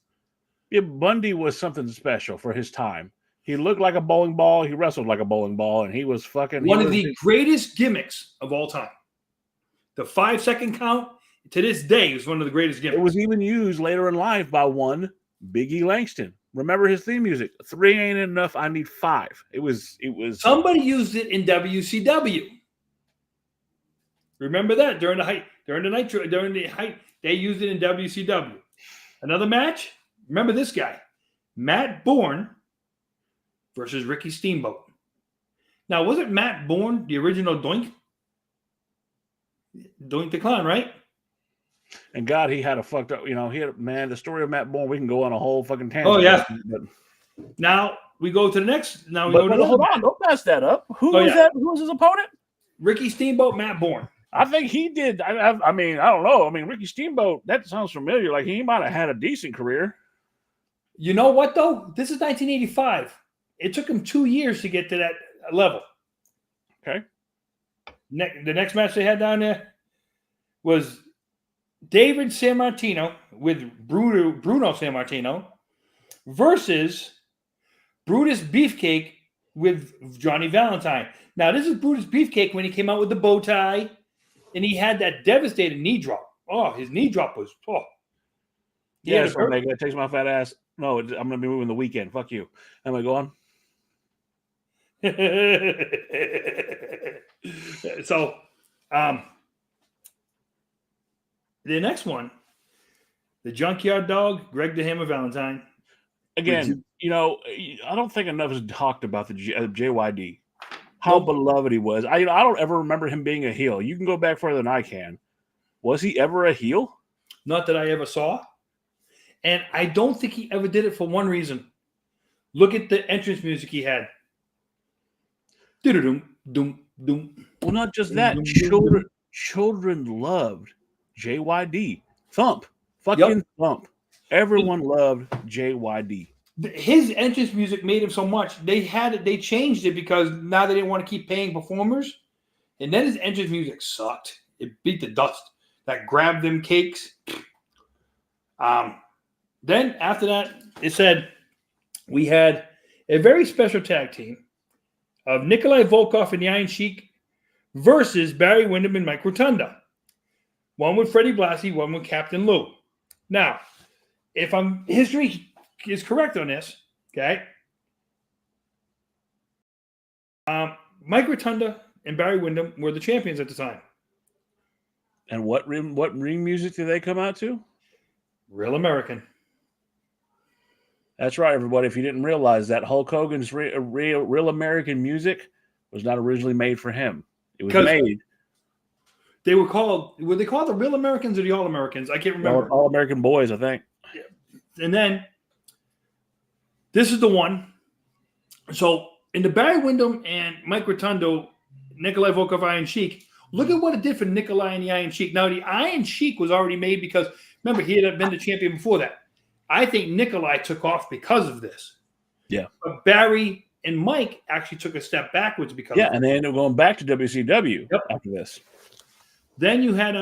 Yeah, Bundy was something special for his time. He looked like a bowling ball. He wrestled like a bowling ball. And he was fucking... One of the greatest gimmicks of all time. The 5-second count, to this day, is one of the greatest gimmicks. It was even used later in life by one Biggie Langston. Remember his theme music? 3 ain't enough. I need 5. It was. Somebody used it in WCW. Remember that during the height, during the height, they used it in WCW. Another match. Remember this guy, Matt Bourne versus Ricky Steamboat. Now, wasn't Matt Bourne the original Doink? Doink the Clown, right? And God, he had a fucked up, the story of Matt Bourne, we can go on a whole fucking tangent. Oh, yeah. Now, we go to the next. Hold on, don't mess that up. Who was that? Who was his opponent? Ricky Steamboat, Matt Bourne. I think he did. I don't know. Ricky Steamboat, that sounds familiar. Like he might have had a decent career. You know what, though? This is 1985. It took him 2 years to get to that level. Okay. The next match they had down there was David Sammartino with Bruno Sammartino versus Brutus Beefcake with Johnny Valentine. Now, this is Brutus Beefcake when he came out with the bow tie, and he had that devastating knee drop. Oh, his knee drop was... Oh. Yeah, that takes my fat ass. No, I'm going to be moving the weekend. Fuck you. Am I going? So, the next one, the Junkyard Dog, Greg the Hammer Valentine. Again, I don't think enough is talked about the JYD. How beloved he was. I don't ever remember him being a heel. You can go back further than I can. Was he ever a heel? Not that I ever saw. And I don't think he ever did it for one reason. Look at the entrance music he had. Doom, doom, doom. Well, not just that. Children loved JYD. Thump. Fucking Thump. Everyone loved JYD. His entrance music made him so much. They changed it because now they didn't want to keep paying performers. And then his entrance music sucked. It beat the dust. That grabbed them cakes. Then after that, it said we had a very special tag team of Nikolai Volkov and the Iron Sheik versus Barry Windham and Mike Rotunda. One with Freddie Blassie, one with Captain Lou. Now, if history is correct on this, okay? Mike Rotunda and Barry Windham were the champions at the time. And what ring music did they come out to? Real American. That's right, everybody. If you didn't realize that, Hulk Hogan's Real American music was not originally made for him. It was made. Were they called the Real Americans or the All Americans? I can't remember. All American Boys, I think. And then this is the one. So in the Barry Windham and Mike Rotundo Nikolai Volkov Iron Sheik. Look at what it did for Nikolai and the Iron Sheik. Now, the Iron Sheik was already made because, remember, he had been the champion before that. I think Nikolai took off because of this. Yeah. But Barry and Mike actually took a step backwards because of and they ended up going back to WCW after this. Then you had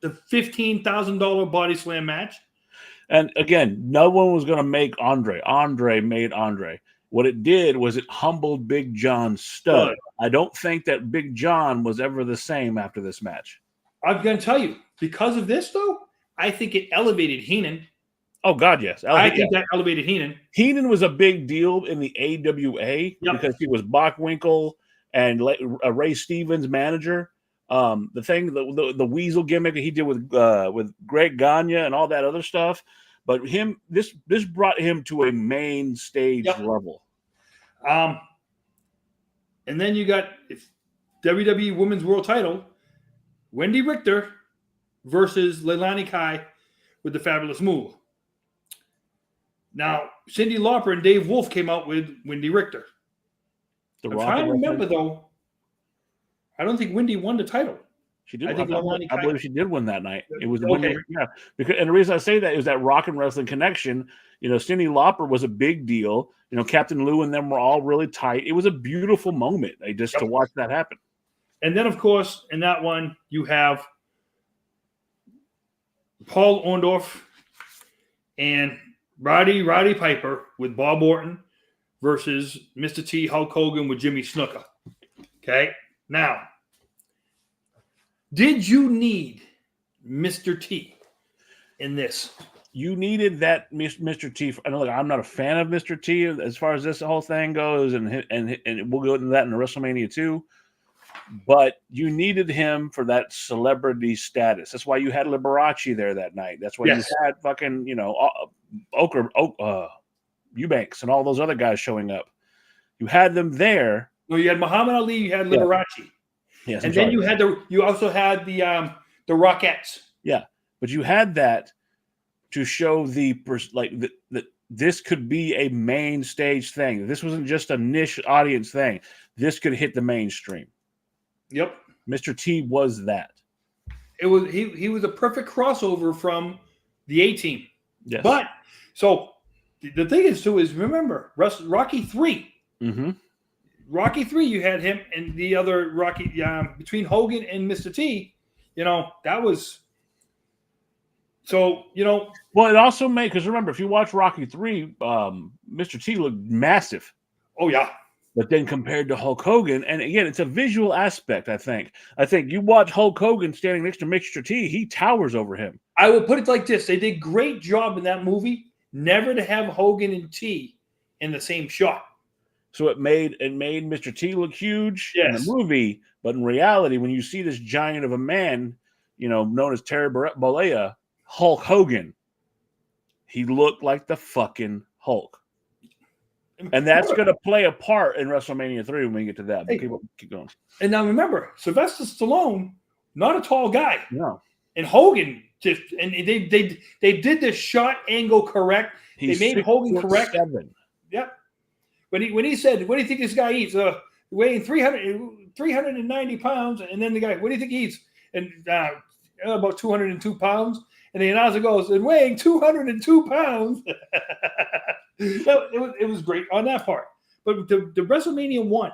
the $15,000 body slam match. And again, no one was going to make Andre. Andre made Andre. What it did was it humbled Big John Studd. Good. I don't think that Big John was ever the same after this match. I'm going to tell you, because of this, though, I think it elevated Heenan. Oh, God, yes. I think that elevated Heenan. Heenan was a big deal in the AWA because he was Bockwinkel and Ray Stevens' manager. The weasel gimmick that he did with Greg Gagne and all that other stuff. But this brought him to a main stage level. And then you got WWE Women's World Title, Wendy Richter versus Leilani Kai with the Fabulous Moolah. Now, Cyndi Lauper and Dave Wolf came out with Wendy Richter. I'm trying to remember, though, I don't think Wendy won the title. She did. I believe she did win that night. It was Wendy. Yeah. And the reason I say that is that Rock and Wrestling Connection. Cyndi Lauper was a big deal. Captain Lou and them were all really tight. It was a beautiful moment to watch that happen. And then, of course, in that one, you have Paul Orndorff and Roddy Piper with Bob Orton versus Mr. T, Hulk Hogan with Jimmy Snuka. Okay? Now, did you need Mr. T in this? You needed that Mr. T. And look, I'm not a fan of Mr. T as far as this whole thing goes, and we'll go into that in the WrestleMania 2. But you needed him for that celebrity status. That's why you had Liberace there that night. That's why you had fucking Eubanks and all those other guys showing up. You had them there. Well, you had Muhammad Ali. You had Liberace. Yes, and then you also had the Rockettes. Yeah, but you had that to show that this could be a main stage thing. This wasn't just a niche audience thing. This could hit the mainstream. Yep, Mr. T was that. It was he was a perfect crossover from the A-Team. Yes, but so the thing is too is remember Rocky 3. Mm-hmm. Rocky 3, you had him and the other Rocky between Hogan and Mr. T. That was so. Well, it also made because remember if you watch Rocky 3, Mr. T looked massive. Oh yeah. But then compared to Hulk Hogan, and again, it's a visual aspect, I think. I think you watch Hulk Hogan standing next to Mr. T, he towers over him. I will put it like this. They did a great job in that movie never to have Hogan and T in the same shot. So it made Mr. T look huge in the movie, but in reality, when you see this giant of a man, known as Terry Bollea, Hulk Hogan, he looked like the fucking Hulk. And that's going to play a part in WrestleMania 3 when we get to that. But keep going. And now remember, Sylvester Stallone, not a tall guy. No. And Hogan they did the shot angle correct. They made Hogan correct. 7. Yep. When he said, "What do you think this guy eats?" Weighing 390 pounds, and then the guy, "What do you think he eats?" And about 202 pounds. And the announcer goes, "And weighing 202 pounds." It was great on that part. But the WrestleMania 1,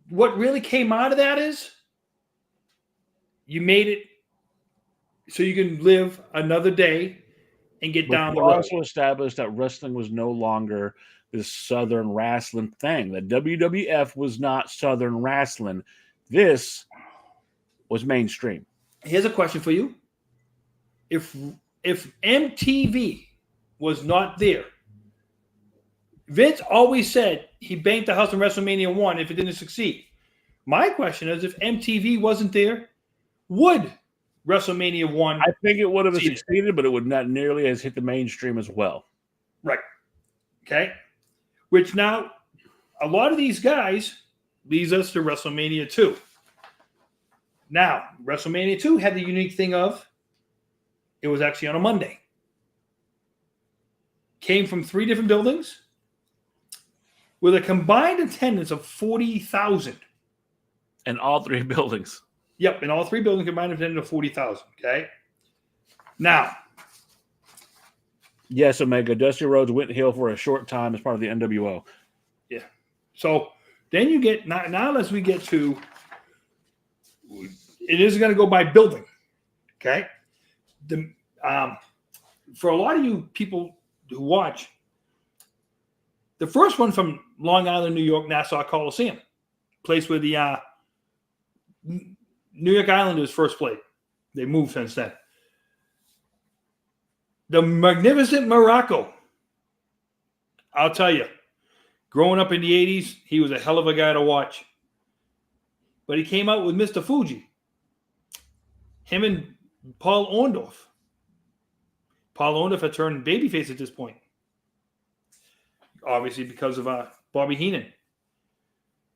what really came out of that is you made it so you can live another day and get down the road. Also established that wrestling was no longer this Southern wrestling thing. The WWF was not Southern wrestling. This was mainstream. Here's a question for you. If MTV was not there, Vince always said he banked the house in WrestleMania 1 if it didn't succeed. My question is, if MTV wasn't there, would WrestleMania 1 I think it would have succeeded, but it would not nearly as hit the mainstream as well. Right. Okay. Which now, a lot of these guys leads us to WrestleMania 2. Now, WrestleMania 2 had the unique thing of it was actually on a Monday. Came from 3 different buildings. with a combined attendance of 40,000. And all three buildings. Yep, in all three buildings combined attendance of 40,000. Okay. Now, Yes, Omega. Dusty Rhodes went heel for a short time as part of the NWO. yeah. So then you get now as we get to it is going to go by building. Okay. For a lot of you people who watch, the first one from Long Island, New York, Nassau Coliseum, place where the New York Islanders first played. They moved since then. The Magnificent Morocco. I'll tell you, growing up in the 80s, he was a hell of a guy to watch. But he came out with Mr. Fuji. Him and Paul Orndorff. Paul Orndorff had turned babyface at this point. Obviously because of Bobby Heenan.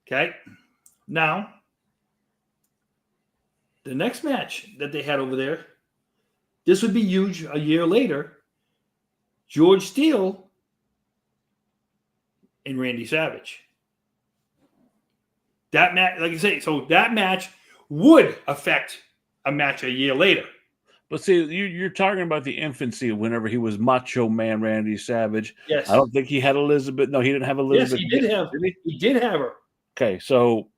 Okay. Now, the next match that they had over there, this would be huge a year later. George Steele and Randy Savage. That match, like I say, so that match would affect a match a year later. But see, you're talking about the infancy whenever he was Macho Man Randy Savage. Yes. I don't think he had Elizabeth. No, he didn't have Elizabeth. Yes, he did have. He did have her. Okay, so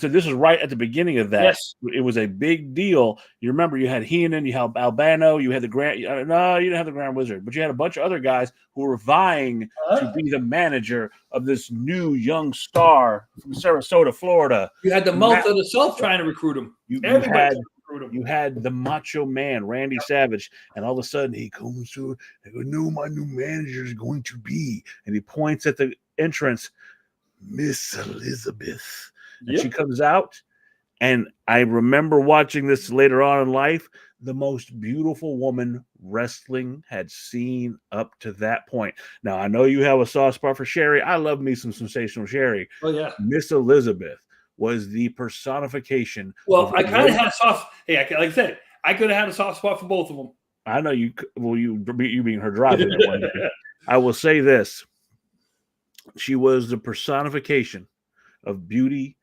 this is right at the beginning of that. Yes. It was a big deal. You remember you had Heenan, you had Albano, you had the Grand. No, you didn't have the Grand Wizard, but you had a bunch of other guys who were vying to be the manager of this new young star from Sarasota, Florida. You had the mouth of the South trying to recruit him. You had the Macho Man, Randy Savage, and all of a sudden he comes to, I go, no, my new manager is going to be, and he points at the entrance, Miss Elizabeth. And she comes out, and I remember watching this later on in life, the most beautiful woman wrestling had seen up to that point. Now, I know you have a soft spot for Sherry. I love me some Sensational Sherry. Oh, yeah. Miss Elizabeth was the personification. Well, I kind of had a soft. Hey, like I said, I could have had a soft spot for both of them. I know you. Well, you being her driver. I will say this: she was the personification of beauty,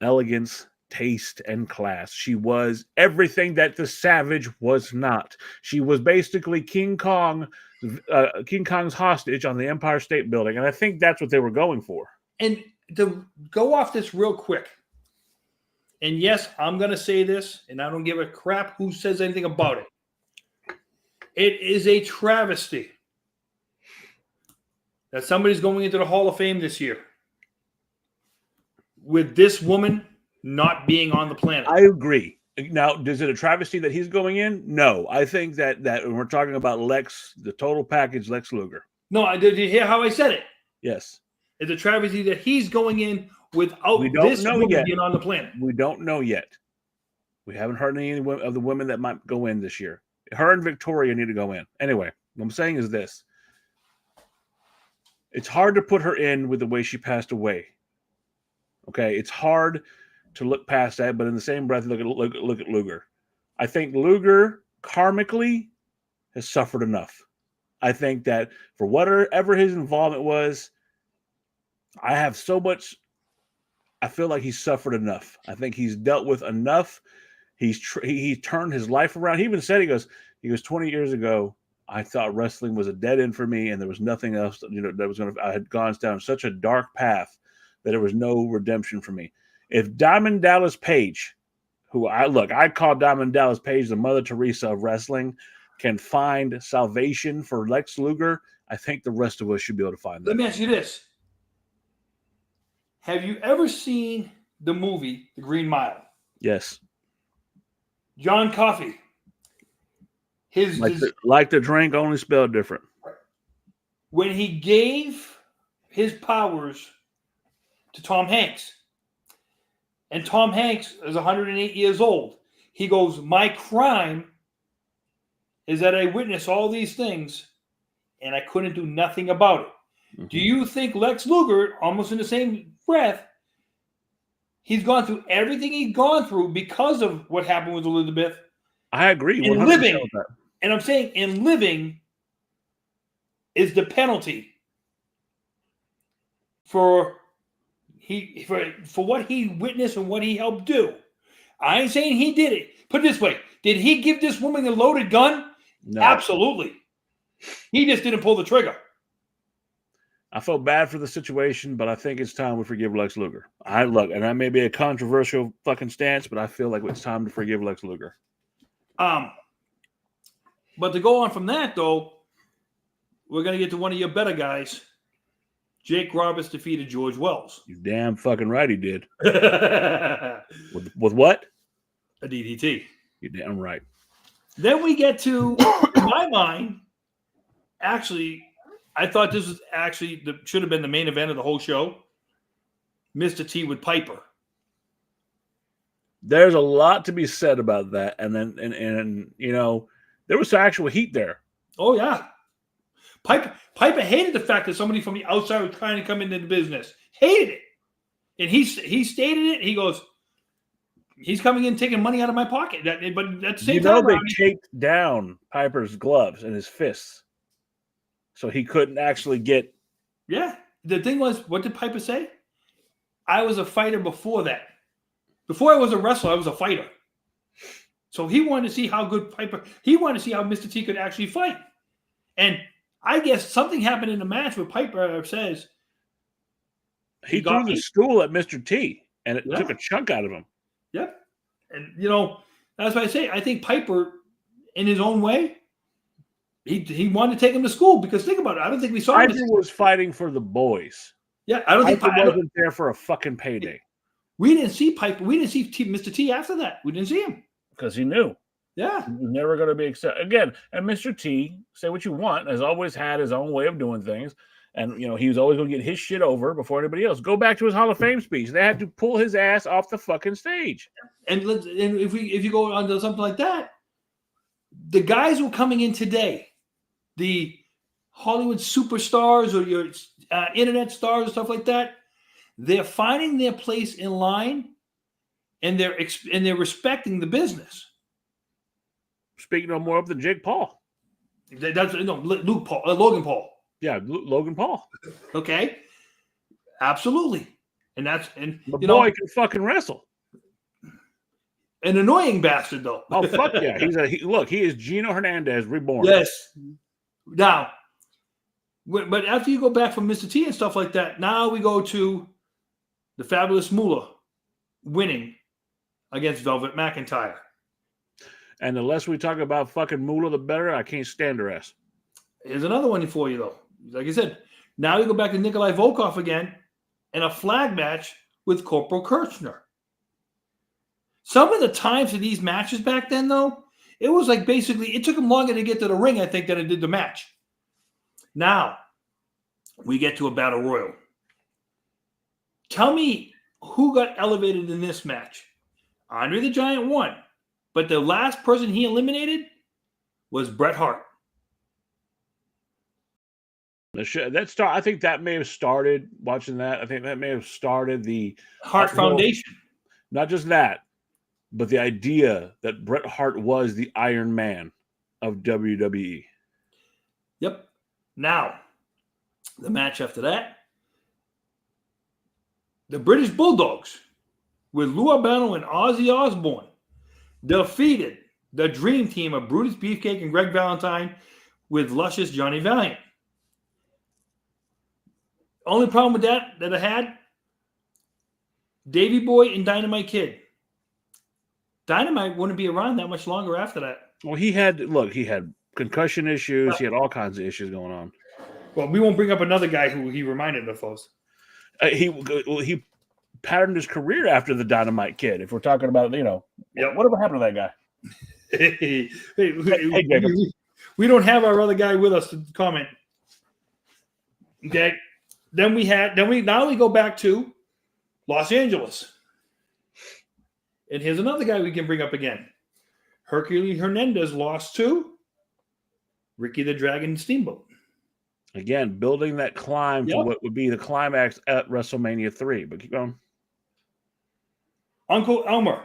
elegance, taste, and class. She was everything that the Savage was not. She was basically King Kong's hostage on the Empire State Building, and I think that's what they were going for. And to go off this real quick, and yes, I'm going to say this, and I don't give a crap who says anything about it. It is a travesty that somebody's going into the Hall of Fame this year with this woman not being on the planet. I agree. Now, is it a travesty that he's going in? No. I think that when we're talking about Lex, the total package, Lex Luger. No, did you hear how I said it? Yes. It's a travesty that he's going in without this woman being on the planet. We don't know yet. We haven't heard any of the women that might go in this year. Her and Victoria need to go in. Anyway, what I'm saying is this. It's hard to put her in with the way she passed away. Okay, it's hard to look past that, but in the same breath, look at Luger. I think Luger karmically has suffered enough. I think that for whatever his involvement was, I have so much. I feel like he's suffered enough. I think he's dealt with enough. He turned his life around. He even said, he goes 20 years ago, I thought wrestling was a dead end for me, and there was nothing else. That was I had gone down such a dark path that there was no redemption for me. If Diamond Dallas Page, who I call Diamond Dallas Page the Mother Teresa of wrestling, can find salvation for Lex Luger, I think the rest of us should be able to find that. Let me ask you this. Have you ever seen the movie The Green Mile? Yes. John Coffey. Like the drink, only spelled different. When he gave his powers to Tom Hanks, and Tom Hanks is 108 years old, he goes, my crime is that I witnessed all these things and I couldn't do nothing about it. Mm-hmm. Do you think Lex Luger, almost in the same breath, he's gone through everything he's gone through because of what happened with Elizabeth? I agree. In living, with that. And I'm saying in living is the penalty for for what he witnessed and what he helped do. I ain't saying he did it. Put it this way: did he give this woman a loaded gun? No. Absolutely. He just didn't pull the trigger. I felt bad for the situation, but I think it's time we forgive Lex Luger. And that may be a controversial fucking stance, but I feel like it's time to forgive Lex Luger. But to go on from that, though, we're going to get to one of your better guys. Jake Roberts defeated George Wells. You damn fucking right he did. A With what? DDT. You damn right. Then we get to, in my mind, actually, I thought this was actually should have been the main event of the whole show. Mr. T with Piper. There's a lot to be said about that, and you know, there was actual heat there. Oh yeah, Piper hated the fact that somebody from the outside was trying to come into the business. Hated it, and he stated it. He goes, he's coming in taking money out of my pocket. But at the same time, they taped down Piper's gloves and his fists, so he couldn't actually get. Yeah, the thing was, what did Piper say? I was a fighter before that. Before I was a wrestler, I was a fighter. So he wanted to see how good Piper. He wanted to see how Mr. T could actually fight. And I guess something happened in the match where Piper says he threw the stool at Mr. T, and it Yeah. took a chunk out of him. Yep. And, you know, that's why I say I think Piper, in his own way, he wanted to take him to school because think about it. I don't think we saw him. Piper was fighting for the boys. Yeah, I don't think Piper wasn't there for a fucking payday. We didn't see Piper. We didn't see Mr. T after that. We didn't see him. Because he knew. Yeah. He was never going to be accepted. Again, and Mr. T, say what you want, has always had his own way of doing things. And, you know, he was always going to get his shit over before anybody else. Go back to his Hall of Fame speech. They had to pull his ass off the fucking stage. And if you go on to something like that, the guys who are coming in today, the Hollywood superstars or your internet stars and stuff like that, they're finding their place in line, and they're respecting the business. Speaking no more of than Jake Paul. That's Logan Paul. Yeah, Logan Paul. Okay, absolutely, and The boy can fucking wrestle. An annoying bastard though. Oh fuck yeah! He is Gino Hernandez reborn. Yes. Now, but after you go back from Mr. T and stuff like that, now we go to the Fabulous Moolah winning against Velvet McIntyre. And the less we talk about fucking Moolah, the better. I can't stand her ass. Here's another one for you, though. Like I said, now we go back to Nikolai Volkov again in a flag match with Corporal Kirchner. Some of the times of these matches back then, though, it was like basically it took them longer to get to the ring, I think, than it did the match. Now, we get to a battle royal. Tell me who got elevated in this match. Andre the Giant won, but the last person he eliminated was Bret Hart. I think that may have started watching that. I think that may have started the Hart Foundation. Not just that, but the idea that Bret Hart was the Iron Man of WWE. Yep. Now, the match after that, the British Bulldogs with Lou Albano and Ozzy Osbourne defeated the Dream Team of Brutus Beefcake and Greg Valentine with luscious Johnny Valiant. Only problem with that I had, Davey Boy and Dynamite Kid. Dynamite wouldn't be around that much longer after that. Well, he had concussion issues. He had all kinds of issues going on. Well, we won't bring up another guy who he reminded of us. He patterned his career after the Dynamite Kid. If we're talking about, whatever happened to that guy? Hey, Jacob. We don't have our other guy with us to comment. Okay. Now we go back to Los Angeles. And here's another guy we can bring up again. Hercules Hernandez lost to Ricky the Dragon Steamboat. Again, building that climb to what would be the climax at WrestleMania 3. But keep going. Uncle Elmer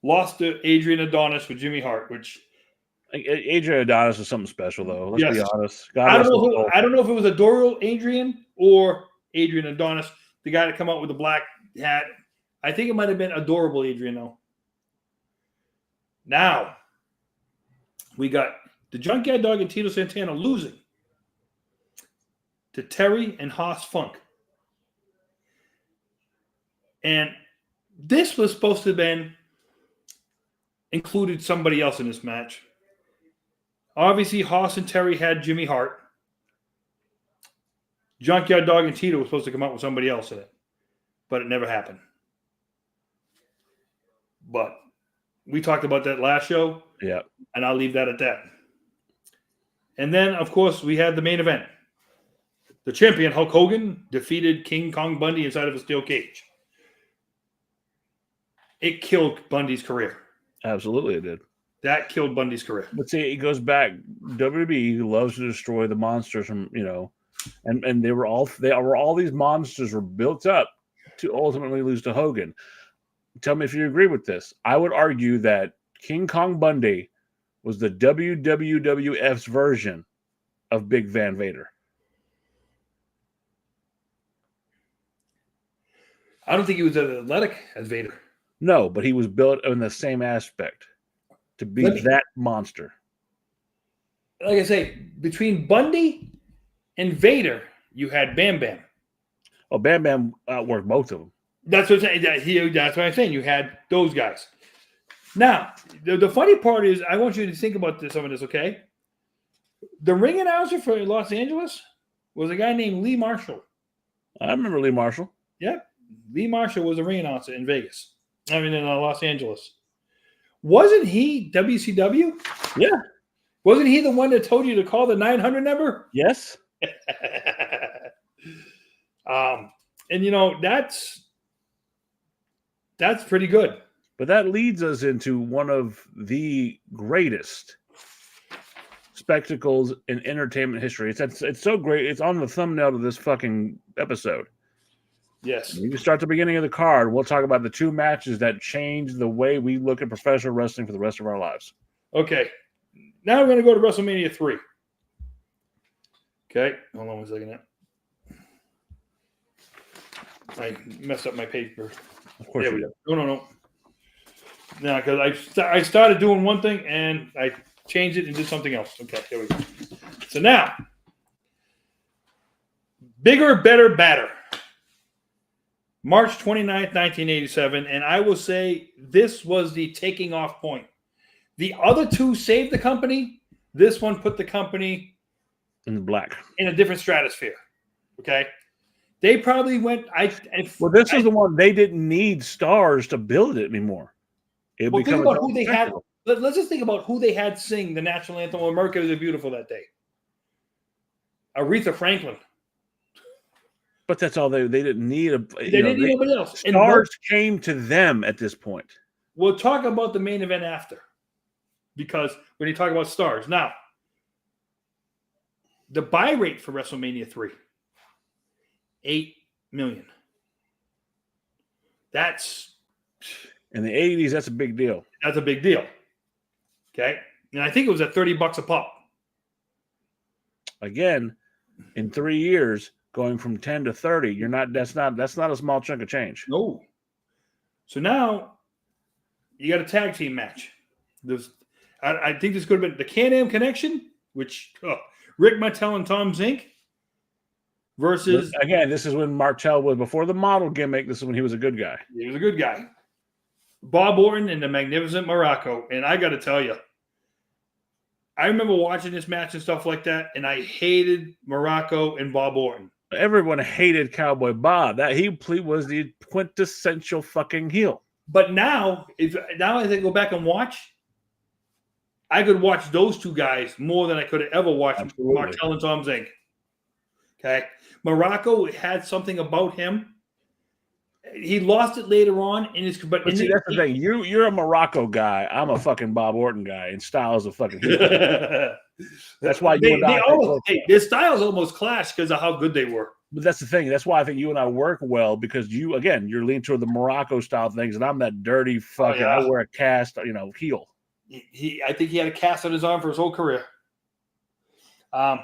lost to Adrian Adonis with Jimmy Hart, which Adrian Adonis is something special, though. Let's be honest. I don't know if it was Adorial Adrian or Adrian Adonis. the guy to come out with the black hat. I think it might have been Adorable Adrian, though. Now, we got the Junkyard Dog and Tito Santana losing to Terry and Haas Funk. And this was supposed to have been included somebody else in this match. Obviously, Haas and Terry had Jimmy Hart. Junkyard Dog and Tito was supposed to come out with somebody else in it, but it never happened. But we talked about that last show. Yeah. And I'll leave that at that. And then, of course, we had the main event. The champion, Hulk Hogan, defeated King Kong Bundy inside of a steel cage. It killed Bundy's career. Absolutely, it did. That killed Bundy's career. But see, it goes back. WWE loves to destroy the monsters from, and they were all these monsters were built up to ultimately lose to Hogan. Tell me if you agree with this. I would argue that King Kong Bundy was the WWF's version of Big Van Vader. I don't think he was as athletic as Vader. No, but he was built in the same aspect to be that monster. Like I say, between Bundy and Vader, you had Bam Bam. Oh, Bam Bam outworked both of them. That's what I'm saying. That's what I'm saying. You had those guys. Now, the funny part is, I want you to think about some of this, okay? The ring announcer for Los Angeles was a guy named Lee Marshall. I remember Lee Marshall. Yep. Lee Marshall was a ring announcer in Vegas. In Los Angeles. Wasn't he WCW? Yeah. Wasn't he the one that told you to call the 900 number? Yes. And that's pretty good. But that leads us into one of the greatest spectacles in entertainment history. It's so great. It's on the thumbnail of this fucking episode. Yes. You can start the beginning of the card. We'll talk about the two matches that changed the way we look at professional wrestling for the rest of our lives. Okay. Now we're going to go to WrestleMania 3. Okay. Hold on one second now. I messed up my paper. Of course you did. No. No, because I started doing one thing and I changed it and did something else. Okay, here we go. So now, bigger, better, badder. March 29th, 1987, and I will say this was the taking off point. The other two saved the company. This one put the company in the black, in a different stratosphere. Okay? They probably went. This is the one they didn't need stars to build it anymore. Think about who they had. Let's just think about who they had sing the national anthem of America is Beautiful that day. Aretha Franklin. But that's all they didn't need. They didn't need nobody else. Stars came to them at this point. We'll talk about the main event after, because when you talk about stars now, the buy rate for WrestleMania 3, 8 million. That's in the 80s. That's a big deal. That's a big deal. Okay, and I think it was at $30 a pop. Again, in 3 years. Going from 10 to 30, that's not a small chunk of change. No. So now you got a tag team match. I think this could have been the Can-Am Connection, which Rick Martel and Tom Zink versus again. This is when Martel was before the model gimmick. This is when he was a good guy. He was a good guy. Bob Orton and the Magnificent Morocco, and I got to tell you, I remember watching this match and stuff like that, and I hated Morocco and Bob Orton. Everyone hated Cowboy Bob. That he was the quintessential fucking heel. But now as I go back and watch, I could watch those two guys more than I could have ever watched Martel and Tom Zink. Okay, Morocco had something about him. He lost it later on in his. But see, that's the thing. You're a Morocco guy. I'm a fucking Bob Orton guy, and Styles a fucking heel. That's why their styles almost clashed because of how good they were. But that's the thing. That's why I think you and I work well, because you're leaning toward the Morocco style things, and I'm that dirty fucking. I wear a cast, heel. I think he had a cast on his arm for his whole career. And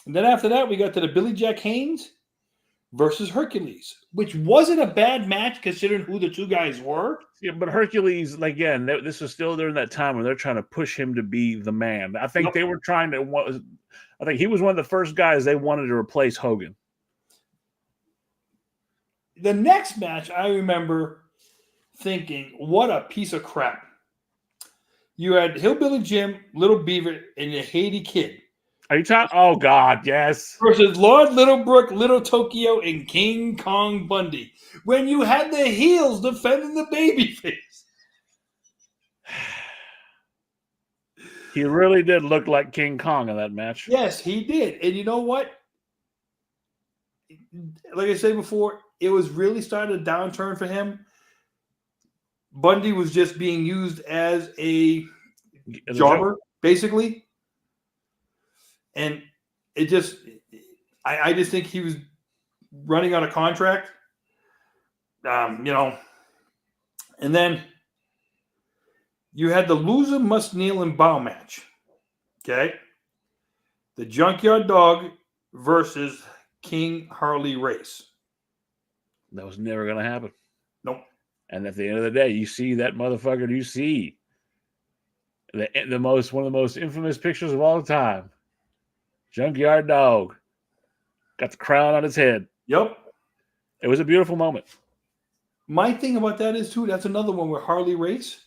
then after that, we got to the Billy Jack Haynes versus Hercules, which wasn't a bad match considering who the two guys were. Yeah, but Hercules, like, again, this was still during that time when they're trying to push him to be the man. I think they were trying to. I think he was one of the first guys they wanted to replace Hogan. The next match, I remember thinking, what a piece of crap. You had Hillbilly Jim, Little Beaver, and the Haiti Kid. Are you talking? Oh, God, yes. Versus Lord Littlebrook, Little Tokyo, and King Kong Bundy. When you had the heels defending the babyface. He really did look like King Kong in that match. Yes, he did. And you know what? Like I said before, it was really starting a downturn for him. Bundy was just being used as a jobber, basically. And it just, I just think he was running on a contract, And then you had the loser must kneel and bow match. Okay. The Junkyard Dog versus King Harley Race. That was never going to happen. Nope. And at the end of the day, you see that motherfucker, you see one of the most infamous pictures of all time. Junkyard Dog got the crown on his head. Yep. It was a beautiful moment. My thing about that is, too, that's another one where Harley Race,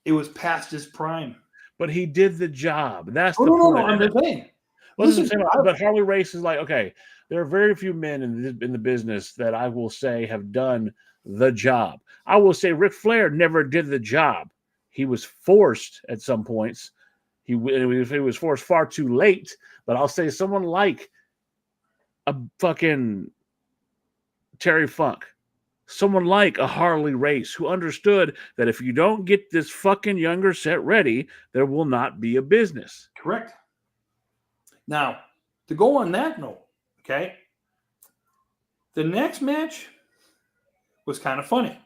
it was past his prime. But he did the job. That's the point. No, I'm just saying. But Harley Race is like, okay, there are very few men in the business that I will say have done the job. I will say Ric Flair never did the job. He was forced at some points. He was forced far too late. But I'll say someone like a fucking Terry Funk, someone like a Harley Race, who understood that if you don't get this fucking younger set ready, there will not be a business. Correct. Now, to go on that note, okay, the next match was kind of funny.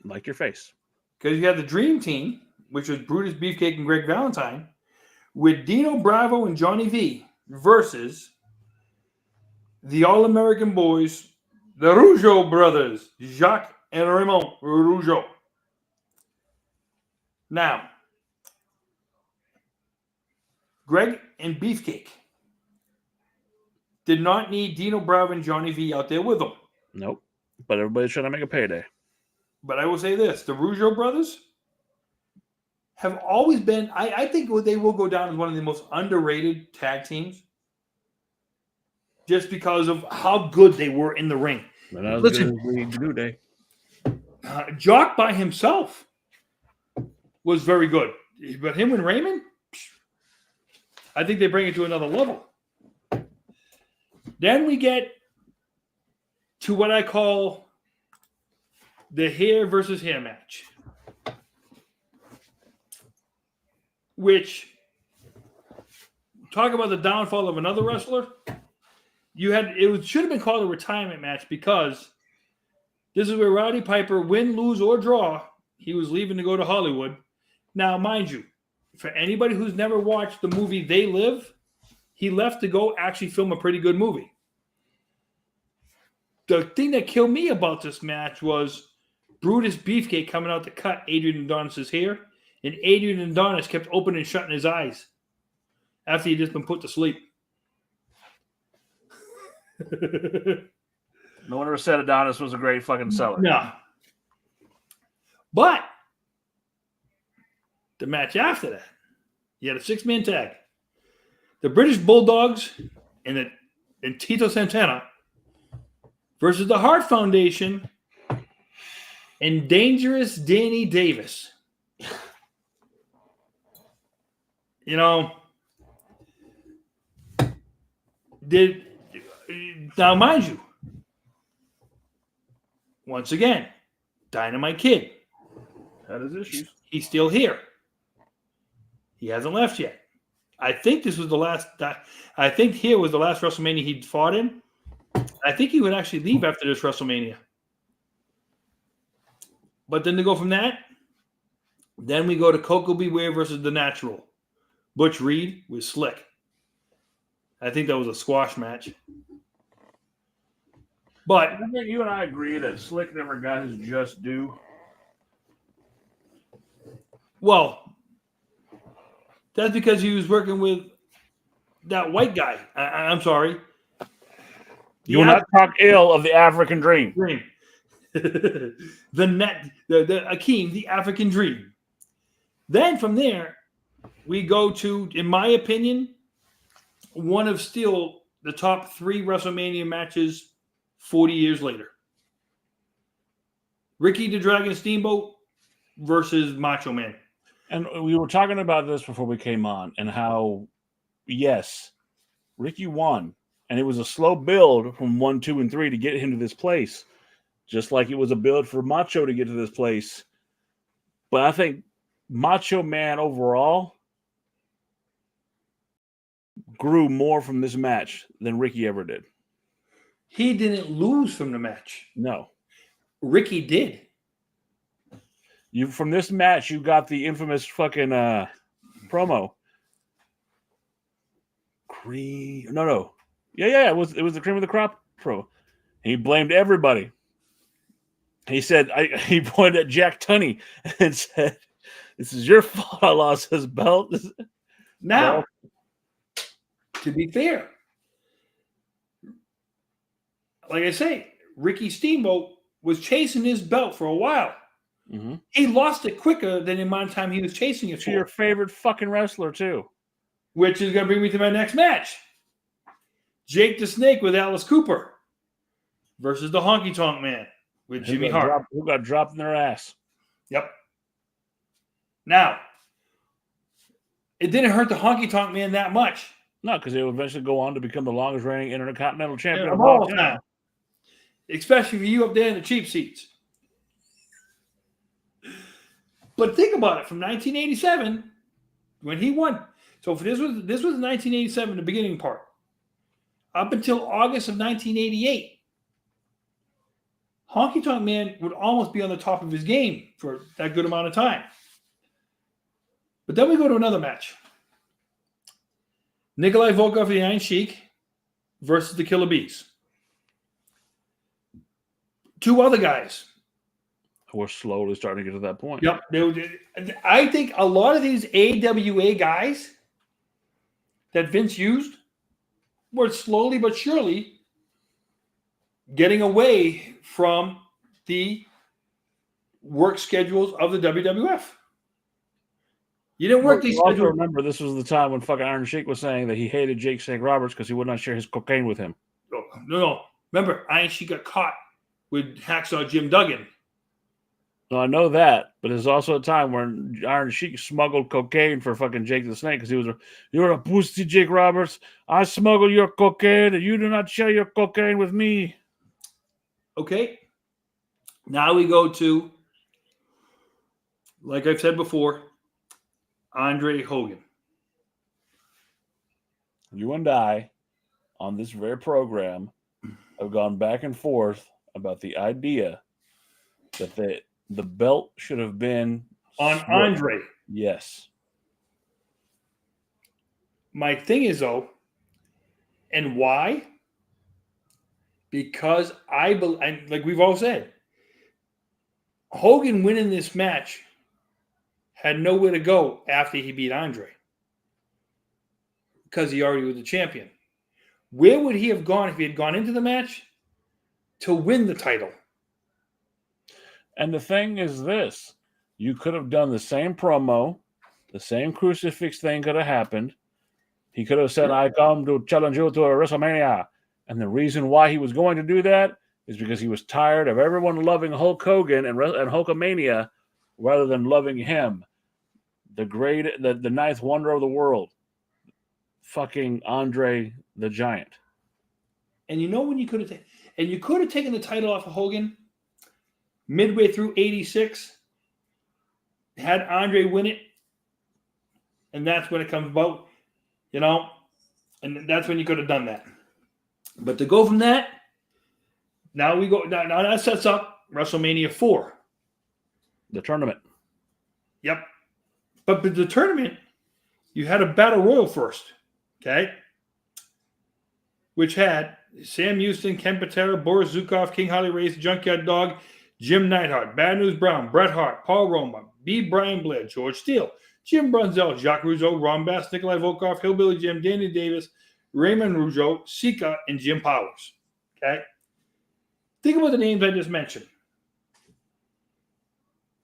Like your face. Because you had the Dream Team, which was Brutus Beefcake and Greg Valentine, with Dino Bravo and Johnny V versus the All-American Boys, the Rougeau brothers, Jacques and Raymond Rougeau. Now, Greg and Beefcake did not need Dino Bravo and Johnny V out there with them. Nope. But everybody's trying to make a payday. But I will say this, the Rougeau brothers have always been, I think they will go down as one of the most underrated tag teams just because of how good they were in the ring. Listen, New Day. Jock by himself was very good. But him and Raymond, I think they bring it to another level. Then we get to what I call the hair versus hair match, which, talk about the downfall of another wrestler. Should have been called a retirement match because this is where Roddy Piper, win, lose, or draw, he was leaving to go to Hollywood. Now, mind you, for anybody who's never watched the movie They Live, he left to go actually film a pretty good movie. The thing that killed me about this match was Brutus Beefcake coming out to cut Adrian Adonis' hair, and Adrian Adonis kept opening and shutting his eyes after he'd just been put to sleep. No one ever said Adonis was a great fucking seller. No. But the match after that, you had a 6-man tag. The British Bulldogs and Tito Santana versus the Hart Foundation and Dangerous Danny Davis. Now, mind you, once again, Dynamite Kid. Had his issues. He's still here. He hasn't left yet. I think this was the last. I think here was the last WrestleMania he fought in. I think he would actually leave after this WrestleMania. But then to go from that, then we go to Coco Beware versus The Natural. Butch Reed with Slick. I think that was a squash match. But I think you and I agree that Slick never got his just due. well, that's because he was working with that white guy. I'm sorry. You will not talk ill of the African dream. Dream. the Akeem, the African dream. Then from there, we go to, in my opinion, one of still the top 3 WrestleMania matches 40 years later. Ricky the Dragon Steamboat versus Macho Man. And we were talking about this before we came on, and how, yes, Ricky won. And it was a slow build from 1, 2, and 3 to get him to this place. Just like it was a build for Macho to get to this place. But I think Macho Man overall grew more from this match than Ricky ever did. He didn't lose from the match. No. Ricky did. From this match, you got the infamous fucking promo. Cream. No. Yeah. It was the cream of the crop pro. He blamed everybody. He said, he pointed at Jack Tunney and said, "This is your fault I lost his belt." Now, to be fair, like I say, Ricky Steamboat was chasing his belt for a while. Mm-hmm. He lost it quicker than the amount of time he was chasing it To for. your favorite fucking wrestler, too. Which is going to bring me to my next match. Jake the Snake with Alice Cooper versus the Honky Tonk Man with Jimmy Hart. Who got dropped in their ass. Yep. Now, it didn't hurt the Honky Tonk Man that much. No, because they will eventually go on to become the longest reigning Intercontinental Champion of all all time. time. Especially for you up there in the cheap seats. But think about it. From 1987, when he won. So this was 1987, the beginning part. Up until August of 1988, Honky Tonk Man would almost be on the top of his game for that good amount of time. But then we go to another match. Nikolai Volkov, the Iron Sheik, versus the Killer Bees. 2 other guys. We're slowly starting to get to that point. Yep. I think a lot of these AWA guys that Vince used were slowly but surely getting away from the work schedules of the WWF. You didn't work these Also schedules. remember, this was the time when fucking Iron Sheik was saying that he hated Jake St. Roberts because he would not share his cocaine with him. No. Remember, Iron Sheik got caught with Hacksaw Jim Duggan. No, I know that, but there's also a time when Iron Sheik smuggled cocaine for fucking Jake the Snake because you're a pussy, Jake Roberts. I smuggle your cocaine and you do not share your cocaine with me. Okay. Now we go to, like I've said before, Andre Hogan. You and I, on this very program, have gone back and forth about the idea that the belt should have been On split. Andre. Yes. My thing is, though, and why? Because I believe, like we've all said, Hogan winning this match had nowhere to go after he beat Andre because he already was the champion. Where would he have gone if he had gone into the match to win the title? And the thing is this. You could have done the same promo. The same crucifix thing could have happened. He could have said, "I come to challenge you to a WrestleMania." And the reason why he was going to do that is because he was tired of everyone loving Hulk Hogan and Hulkamania rather than loving him. The ninth wonder of the world. Fucking Andre the Giant. And you know when you could have taken the title off of Hogan midway through 86, had Andre win it, and that's when it comes about, and that's when you could have done that. But to go from that, now that sets up WrestleMania 4. The tournament. Yep. But the tournament, you had a battle royal first. Okay. which had Sam Houston, Ken Patera, Boris Zukov, King Harley Race, Junkyard Dog, Jim Neidhart, Bad News Brown, Bret Hart, Paul Roma, B. Brian Blair, George Steele, Jim Brunzell, Jacques Rougeau, Ron Bass, Nikolai Volkov, Hillbilly Jim, Danny Davis, Raymond Rougeau, Sika, and Jim Powers. Okay? Think about the names I just mentioned.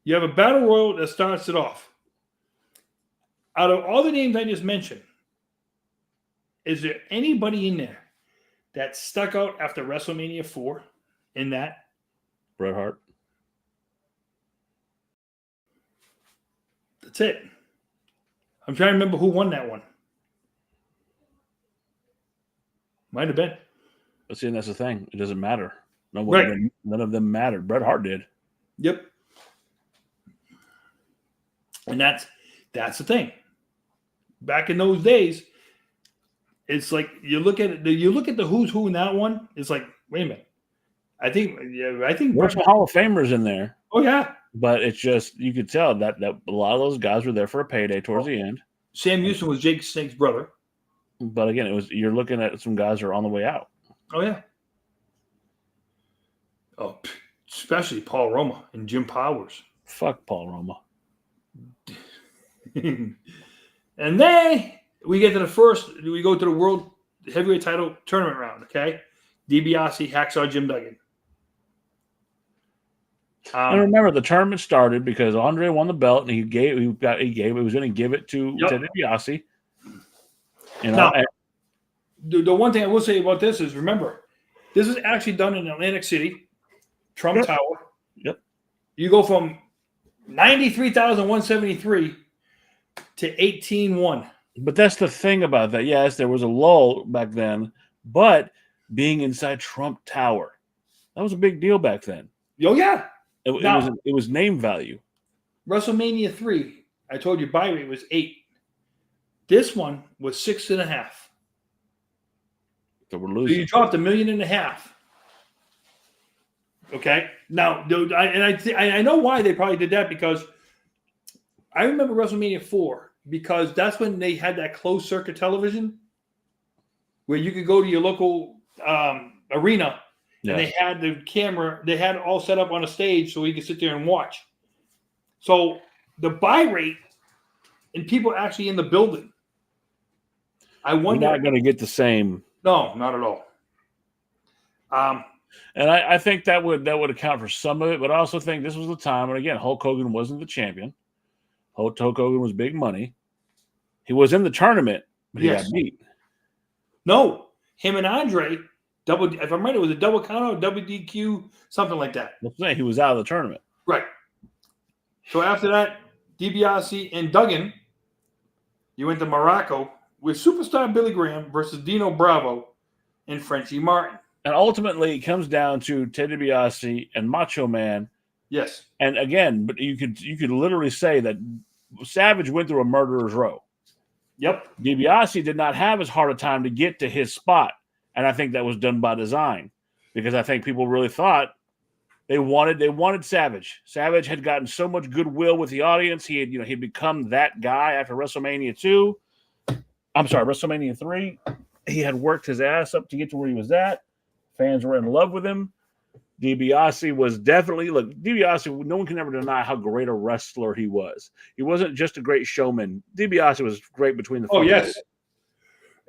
You have a battle royal that starts it off. Out of all the names I just mentioned, is there anybody in there that stuck out after WrestleMania 4 in that? Bret Hart. That's it. I'm trying to remember who won that one. Might have been. But see, and that's the thing. It doesn't matter. Right. None of them mattered. Bret Hart did. Yep. And that's the thing. Back in those days, it's like you look at the who's who in that one. It's like, wait a minute. I think There's some Hall of Famers in there. Oh yeah. But it's just you could tell that a lot of those guys were there for a payday towards the end. Sam Houston was Jake Snake's brother. But again, you're looking at some guys who are on the way out. Oh yeah. Oh, especially Paul Roma and Jim Powers. Fuck Paul Roma. And then we get to we go to the World Heavyweight Title Tournament round, okay? DiBiase, Hacksaw Jim Duggan. And remember, the tournament started because Andre won the belt, and he was going to give it to DiBiase. You know, now, the one thing I will say about this is, remember, this is actually done in Atlantic City, Trump Tower. Yep. You go from 93,173 to 18-1. But that's the thing about that. Yes, there was a lull back then, but being inside Trump Tower, that was a big deal back then. Oh yeah, it was name value. WrestleMania 3, I told you buy rate was 8. This one was 6.5. So we're losing. So you dropped $1.5 million. Okay. Now, I know why they probably did that, because I remember WrestleMania 4, because that's when they had that closed circuit television where you could go to your local arena and they had the camera, they had it all set up on a stage so you could sit there and watch. So the buy rate and people actually in the building, I wonder. You're not going to get the same. No, not at all. And I think that would account for some of it, but I also think this was the time when, again, Hulk Hogan wasn't the champion. Hulk Hogan was big money. He was in the tournament, but he got beat. No, him and Andre, if I'm right, it was a double count out, WDQ, something like that. That's saying he was out of the tournament. Right. So after that, DiBiase and Duggan, you went to Morocco with superstar Billy Graham versus Dino Bravo and Frenchie Martin. And ultimately, it comes down to Ted DiBiase and Macho Man. Yes. And again, but you could literally say that Savage went through a murderer's row. Yep. DiBiase did not have as hard a time to get to his spot. And I think that was done by design, because I think people really thought they wanted Savage. Savage had gotten so much goodwill with the audience. He'd become that guy after WrestleMania 2. I'm sorry, WrestleMania 3. He had worked his ass up to get to where he was at. Fans were in love with him. DiBiase was definitely, DiBiase, no one can ever deny how great a wrestler he was. He wasn't just a great showman. DiBiase was great between the. Oh, yes.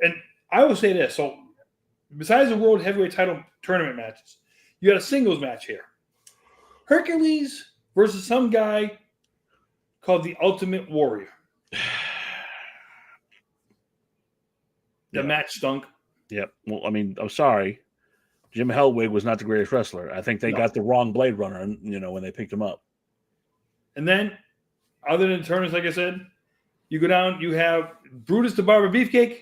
And I will say this. So, besides the World Heavyweight Title Tournament matches, you had a singles match here. Hercules versus some guy called the Ultimate Warrior. The match stunk. Yep. Well, I mean, I'm sorry. Jim Hellwig was not the greatest wrestler. I think they got the wrong Blade Runner, when they picked him up. And then, other than tournaments, like I said, you go down, you have Brutus the Barber Beefcake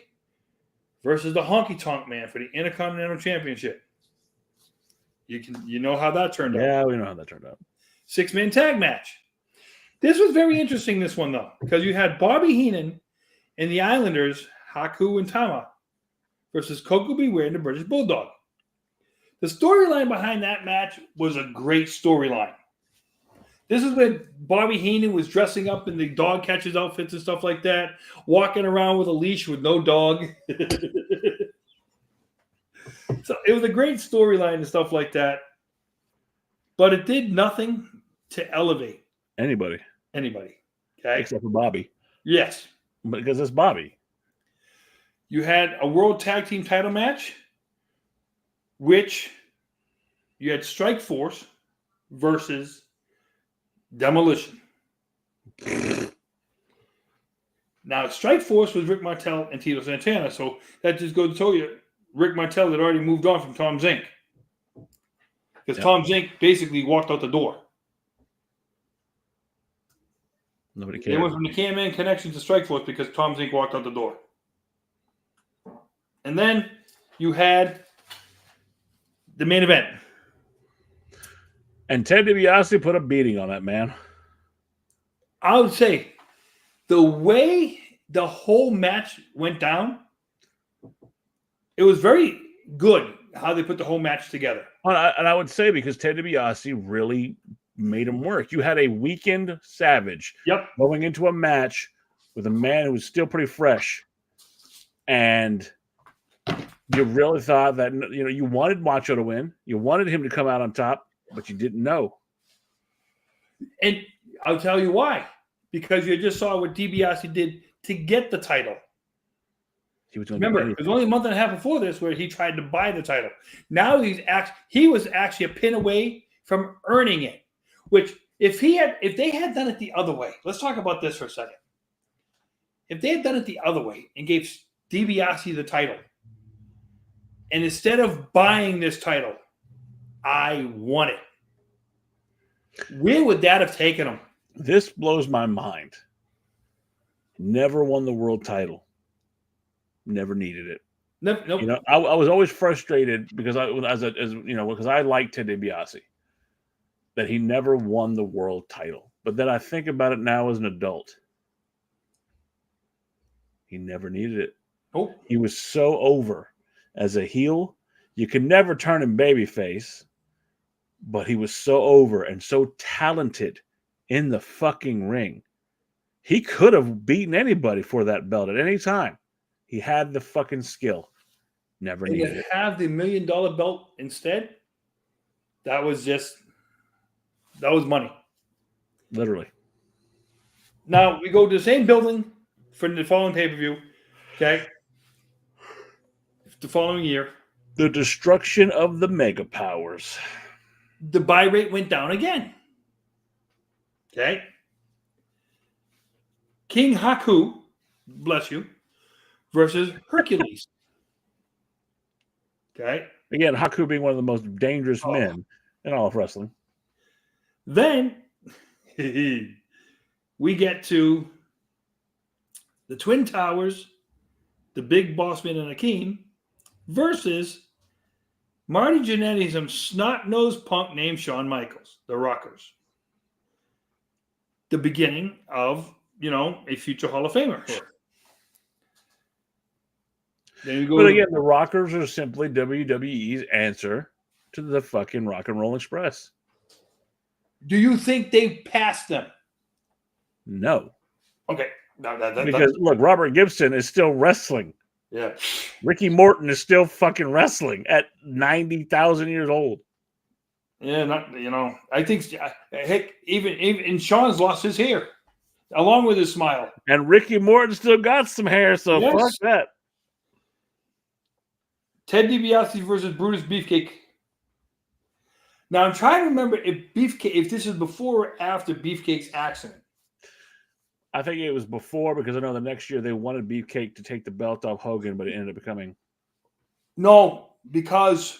versus the Honky Tonk Man for the Intercontinental Championship. You know how that turned out. Yeah, we know how that turned out. 6-man tag match. This was very interesting, this one, though, because you had Bobby Heenan and the Islanders, Haku and Tama, versus Coco Beware and the British Bulldog. The storyline behind that match was a great storyline. This is when Bobby Heenan was dressing up in the dog catcher's outfits and stuff like that, walking around with a leash with no dog. So it was a great storyline and stuff like that, but it did nothing to elevate Anybody anybody. Okay. except for Bobby, Yes. because it's Bobby. You had a World Tag Team title match, which you had Strike Force versus Demolition. Now, Strike Force was Rick Martel and Tito Santana, so that just goes to show you Rick Martel had already moved on from Tom Zink. Because Tom Zink basically walked out the door. Nobody They cared. went from the Can-Man connection to Strike Force because Tom Zink walked out the door. And then you had the main event. And Ted DiBiase put a beating on that man. I would say the way the whole match went down, it was very good how they put the whole match together. And I would say because Ted DiBiase really made him work. You had a weakened Savage going into a match with a man who was still pretty fresh. And you really thought that, you wanted Macho to win. You wanted him to come out on top, but you didn't know. And I'll tell you why. Because you just saw what DiBiase did to get the title. Remember, it was only a month and a half before this where he tried to buy the title. Now he was actually a pin away from earning it. Which if they had done it the other way, let's talk about this for a second. If they had done it the other way and gave DiBiase the title, and instead of buying this title, I won it. Where would that have taken him? This blows my mind. Never won the world title. Never needed it. Nope. I was always frustrated because because I liked Ted DiBiase, that he never won the world title. But then I think about it now as an adult. He never needed it. Oh. He was so over as a heel. You could never turn him babyface, but he was so over and so talented in the fucking ring. He could have beaten anybody for that belt at any time. He had the fucking skill. Never needed it. Have the $1 million belt instead. That was money. Literally. Now we go to the same building for the following pay-per-view. Okay. The following year. The destruction of the mega powers. The buy rate went down again. Okay. King Haku, bless you, versus Hercules. Okay. Again, Haku being one of the most dangerous men in all of wrestling. Then we get to the Twin Towers, the Big Bossman and Akeem, versus Marty Jannetty and some snot-nosed punk named Shawn Michaels, the Rockers. The beginning of, a future Hall of Famer here. Then you go But again, the Rockers are simply WWE's answer to the fucking Rock and Roll Express. Do you think they passed them? No. Okay. Because, look, Robert Gibson is still wrestling. Yeah. Ricky Morton is still fucking wrestling at 90,000 years old. Yeah, I think, heck, even Sean's lost his hair, along with his smile. And Ricky Morton still got some hair, so fuck that. Ted DiBiase versus Brutus Beefcake. Now I'm trying to remember if this is before or after Beefcake's accident. I think it was before, because I know the next year they wanted Beefcake to take the belt off Hogan, but it ended up becoming. No, because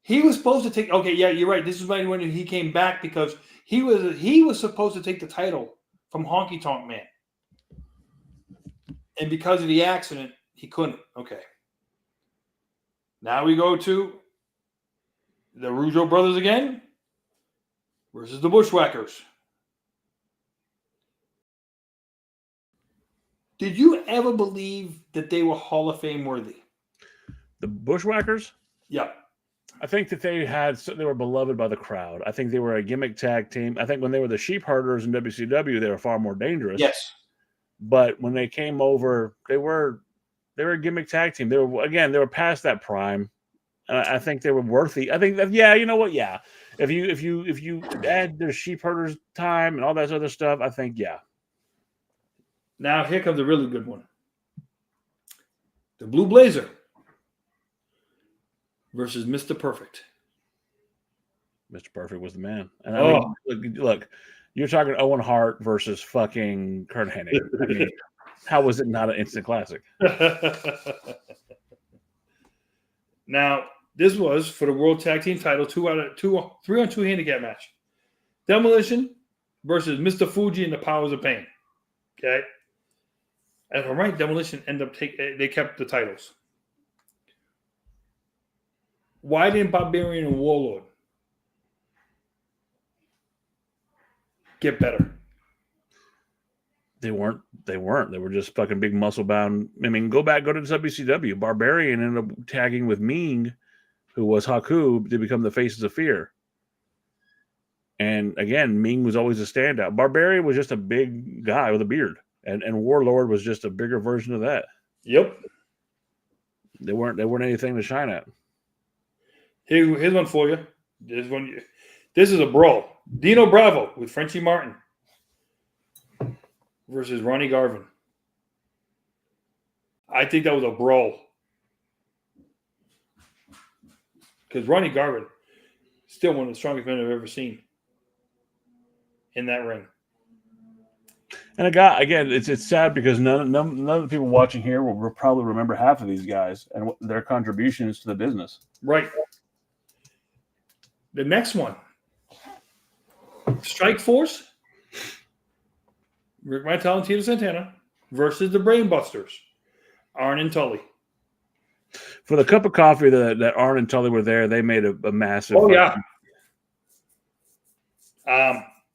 he was supposed to take. Okay, yeah, you're right. This is when he came back, because he was supposed to take the title from Honky Tonk Man, and because of the accident, he couldn't. Okay. Now we go to the Rougeau brothers again versus the Bushwhackers. Did you ever believe that they were Hall of Fame worthy? The Bushwhackers? Yeah. I think that they were beloved by the crowd. I think they were a gimmick tag team. I think when they were the Sheep Herders in WCW, they were far more dangerous. Yes. But when they came over, they were a gimmick tag team. They were past that prime. I think they were worthy. I think that, yeah, you know what? Yeah. If you add their sheep herders time and all that other stuff, I think, yeah. Now here comes a really good one. The Blue Blazer versus Mr. Perfect. Mr. Perfect was the man. And I mean, look, you're talking Owen Hart versus fucking Kurt Hennig. I mean, how was it not an instant classic? Now, this was for the World Tag Team title, 3-on-2 handicap match. Demolition versus Mr. Fuji and the Powers of Pain. Okay. And if I'm right, Demolition they kept the titles. Why didn't Barbarian and Warlord get better? They weren't. They were just fucking big muscle bound. I mean, go to WCW. Barbarian ended up tagging with Ming, who was Haku, to become the Faces of Fear. And again, Ming was always a standout. Barbarian was just a big guy with a beard. And Warlord was just a bigger version of that. Yep. They weren't anything to shine at. Here's one for you. This is a brawl. Dino Bravo with Frenchie Martin versus Ronnie Garvin. I think that was a brawl. Because Ronnie Garvin is still one of the strongest men I've ever seen in that ring. And it's sad because none of the people watching here will probably remember half of these guys and their contributions to the business. Right. The next one, Strike Force, Rick Martel and Tito Santana versus the Brainbusters, Arn and Tully. For the cup of coffee that Arn and Tully were there, they made a massive. Oh yeah.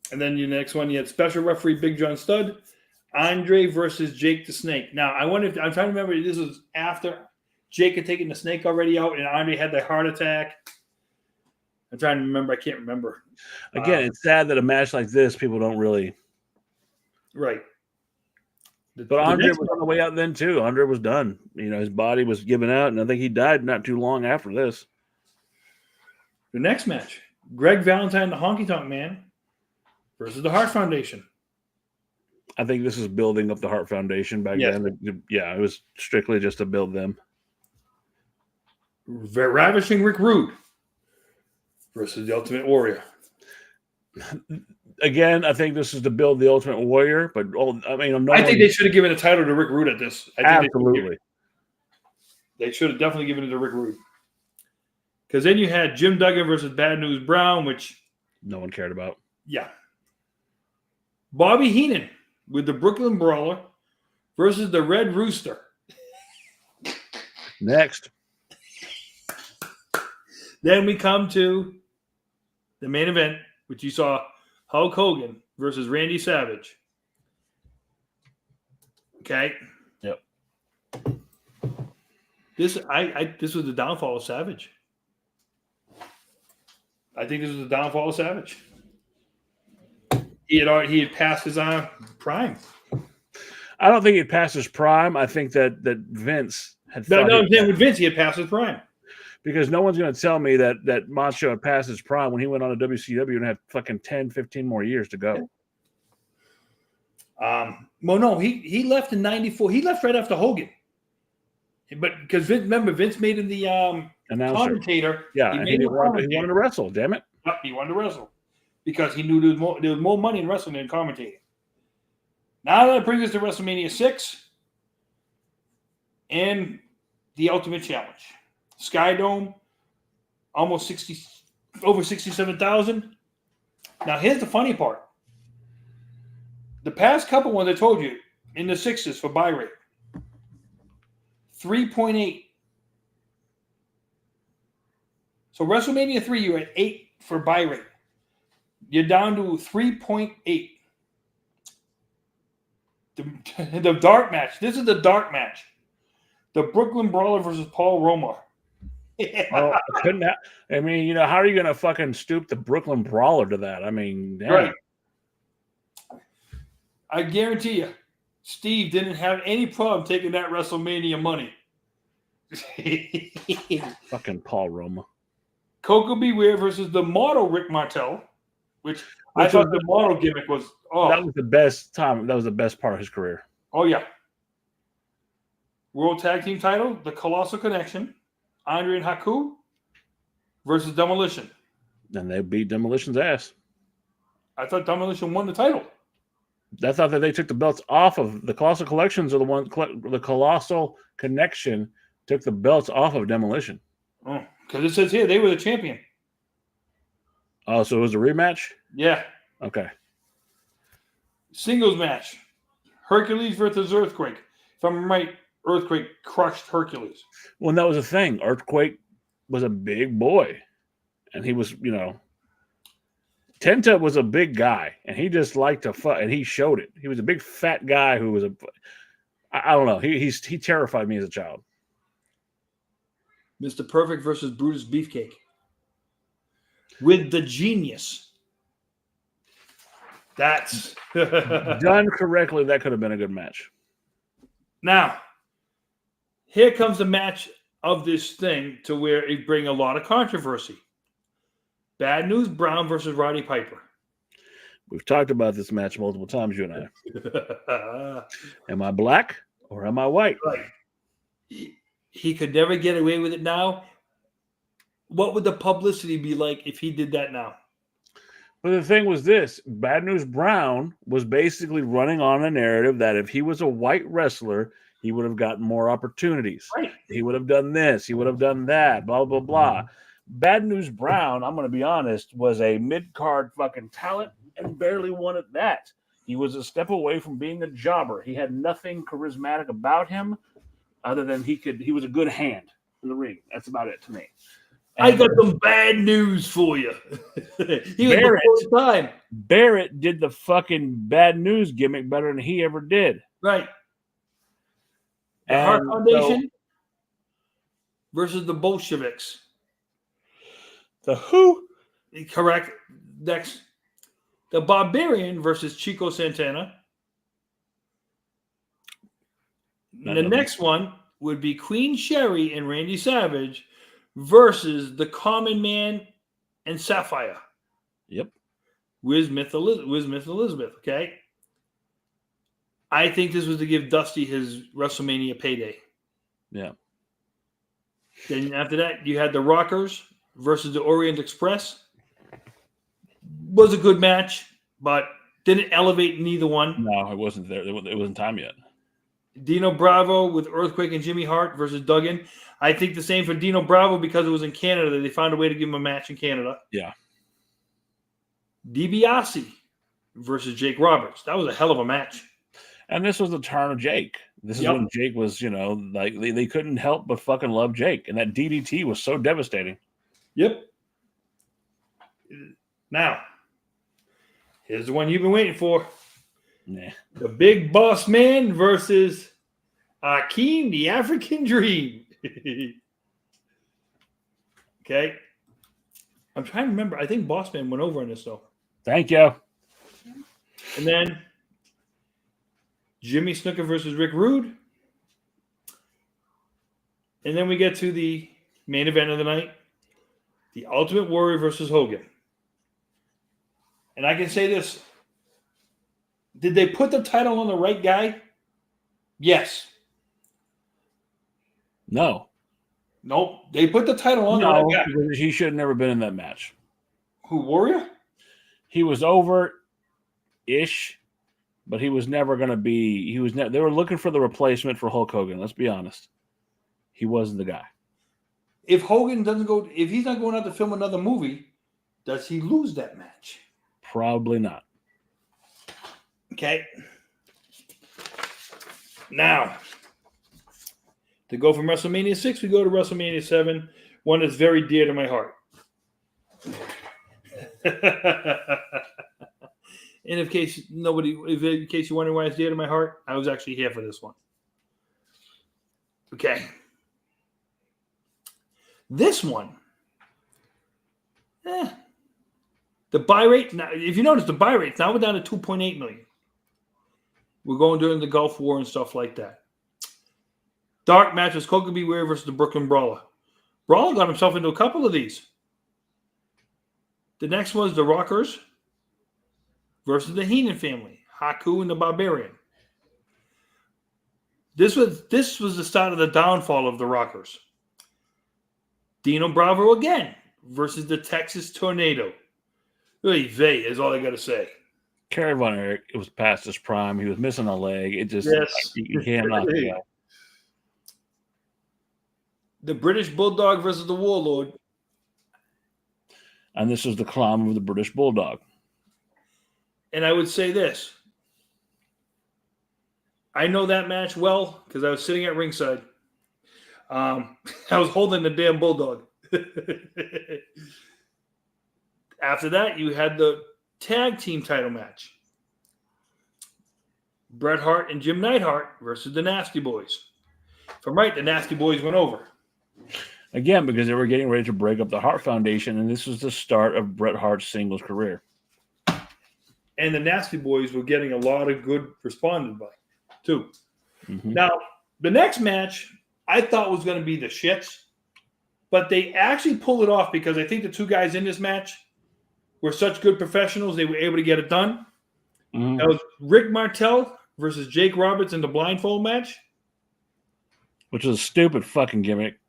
And then your next one, you had special referee Big John Studd, Andre versus Jake the Snake. Now I'm trying to remember. This was after Jake had taken the Snake already out, and Andre had the heart attack. I'm trying to remember. I can't remember. Again, it's sad that a match like this, people don't really. Right. But Andre was on the way out then too. Andre was done. You know, his body was giving out, and I think he died not too long after this. The next match, Greg Valentine, the Honky Tonk Man, versus the Hart Foundation. I think this is building up the Hart Foundation back then. Yeah, it was strictly just to build them. Ravishing Rick Rude versus the Ultimate Warrior. Again, I think this is to build the Ultimate Warrior, but I think they should have given a title to Rick Rude at this. Absolutely. They should have definitely given it to Rick Rude. Because then you had Jim Duggan versus Bad News Brown, which no one cared about. Yeah. Bobby Heenan with the Brooklyn Brawler versus the Red Rooster. Next. Then we come to the main event, which you saw Hulk Hogan versus Randy Savage. Okay. Yep. This was the downfall of Savage. I think this was the downfall of Savage. He had passed his prime. I don't think he had passed his prime. I think that Vince had. With Vince, he had passed his prime. Because no one's going to tell me that Macho had passed his prime when he went on to WCW and had fucking 10, 15 more years to go. Well, no, he left in 94. He left right after Hogan. But because Vince made him the commentator. Yeah, he wanted to wrestle, damn it. Yep, he wanted to wrestle. Because he knew there was more money in wrestling than commentating. Now that brings us to WrestleMania 6 and the Ultimate Challenge. Skydome, almost over 67,000. Now, here's the funny part. The past couple ones I told you in the 6s for buy rate, 3.8. So WrestleMania 3, you're at 8 for buy rate. You're down to 3.8. The dark match. This is the dark match. The Brooklyn Brawler versus Paul Roma. Well, how are you going to fucking stoop the Brooklyn Brawler to that? I mean, damn. Right. I guarantee you, Steve didn't have any problem taking that WrestleMania money. Fucking Paul Roma. Coco Beware versus the model Rick Martel, which I Which thought was the model gimmick was That was the best time. That was the best part of his career. oh yeah. World Tag Team title, the Colossal Connection, Andre and Haku versus Demolition. And they beat Demolition's ass. I thought Demolition won the title. I thought that they took the belts off of the Colossal Collections, or the Colossal Connection took the belts off of Demolition. Oh, because it says here they were the champion. Oh, so it was a rematch? Yeah. Okay. Singles match. Hercules versus Earthquake. If I'm right, Earthquake crushed Hercules. Well, that was the thing. Earthquake was a big boy. And he was, Tenta was a big guy. And he just liked to fuck. And he showed it. He was a big fat guy who was I don't know. He terrified me as a child. Mr. Perfect versus Brutus Beefcake. With the genius. That's Done correctly, that could have been a good match. Now, here comes the match of this thing to where it bring a lot of controversy. Bad News Brown versus Roddy Piper. We've talked about this match multiple times, you and I. Am I black or am I white? Right. He could never get away with it now. What would the publicity be like if he did that now? But the thing was this, Bad News Brown was basically running on a narrative that if he was a white wrestler, he would have gotten more opportunities. Right. He would have done this. He would have done that, blah, blah, blah. Bad News Brown, I'm going to be honest, was a mid-card fucking talent and barely won at that. He was a step away from being a jobber. He had nothing charismatic about him other than he was a good hand in the ring. That's about it to me. I got some bad news for you. He was before time. Barrett did the fucking Bad News gimmick better than he ever did. Right. The Hart Foundation versus the Bolsheviks. The who? Correct. Next. The Barbarian versus Chico Santana. The next one would be Queen Sherry and Randy Savage versus the Common Man and Sapphire. Yep. With Miss Elizabeth, okay? I think this was to give Dusty his WrestleMania payday. Yeah. Then after that, you had the Rockers versus the Orient Express. Was a good match, but didn't elevate neither one. No, it wasn't there. It wasn't time yet. Dino Bravo with Earthquake and Jimmy Hart versus Duggan. I think the same for Dino Bravo because it was in Canada. They found a way to give him a match in Canada. Yeah. DiBiase versus Jake Roberts. That was a hell of a match. And this was the turn of Jake. This is when Jake was, like they couldn't help but fucking love Jake. And that DDT was so devastating. Yep. Now, here's the one you've been waiting for. Nah. The Big Boss Man versus Akeem, the African Dream. Okay. I'm trying to remember. I think Boss Man went over on this, though. Thank you. And then Jimmy Snuka versus Rick Rude. And then we get to the main event of the night. The Ultimate Warrior versus Hogan. And I can say this. Did they put the title on the right guy? Yes. No. Nope. They put the title on the right guy. Because he should have never been in that match. Who, Warrior? He was over-ish, but he was never going to be. They were looking for the replacement for Hulk Hogan. Let's be honest. He wasn't the guy. If Hogan doesn't go, if he's not going out to film another movie, does he lose that match? Probably not. Okay. Now, to go from WrestleMania 6, we go to WrestleMania 7, one that's very dear to my heart. And in case you're wondering why it's dear to my heart, I was actually here for this one. Okay. This one, the buy rate, now, if you notice, the buy rate's now we're down to 2.8 million. We're going during the Gulf War and stuff like that. dark match was Coca Beware versus the Brooklyn Brawler. Brawler got himself into a couple of these. The next was the Rockers versus the Heenan family, Haku and the Barbarian. This was the start of the downfall of the Rockers. Dino Bravo again versus the Texas Tornado. Oy vey is all I got to say. Kerry Von Erich, it was past his prime. He was missing a leg. It just, you can't knock the guy. The British Bulldog versus the Warlord. And this was the climb of the British Bulldog. And I would say this. I know that match well because I was sitting at ringside. I was holding the damn Bulldog. After that, you had the tag team title match. Bret Hart and Jim Neidhart versus the Nasty Boys. If I'm right, the Nasty Boys went over. Again, because they were getting ready to break up the Hart Foundation, and this was the start of Bret Hart's singles career. And the Nasty Boys were getting a lot of good responded by, too. Mm-hmm. Now, the next match I thought was going to be the shits, but they actually pulled it off because I think the two guys in this match were such good professionals, they were able to get it done. Mm-hmm. That was Rick Martel versus Jake Roberts in the blindfold match. Which was a stupid fucking gimmick.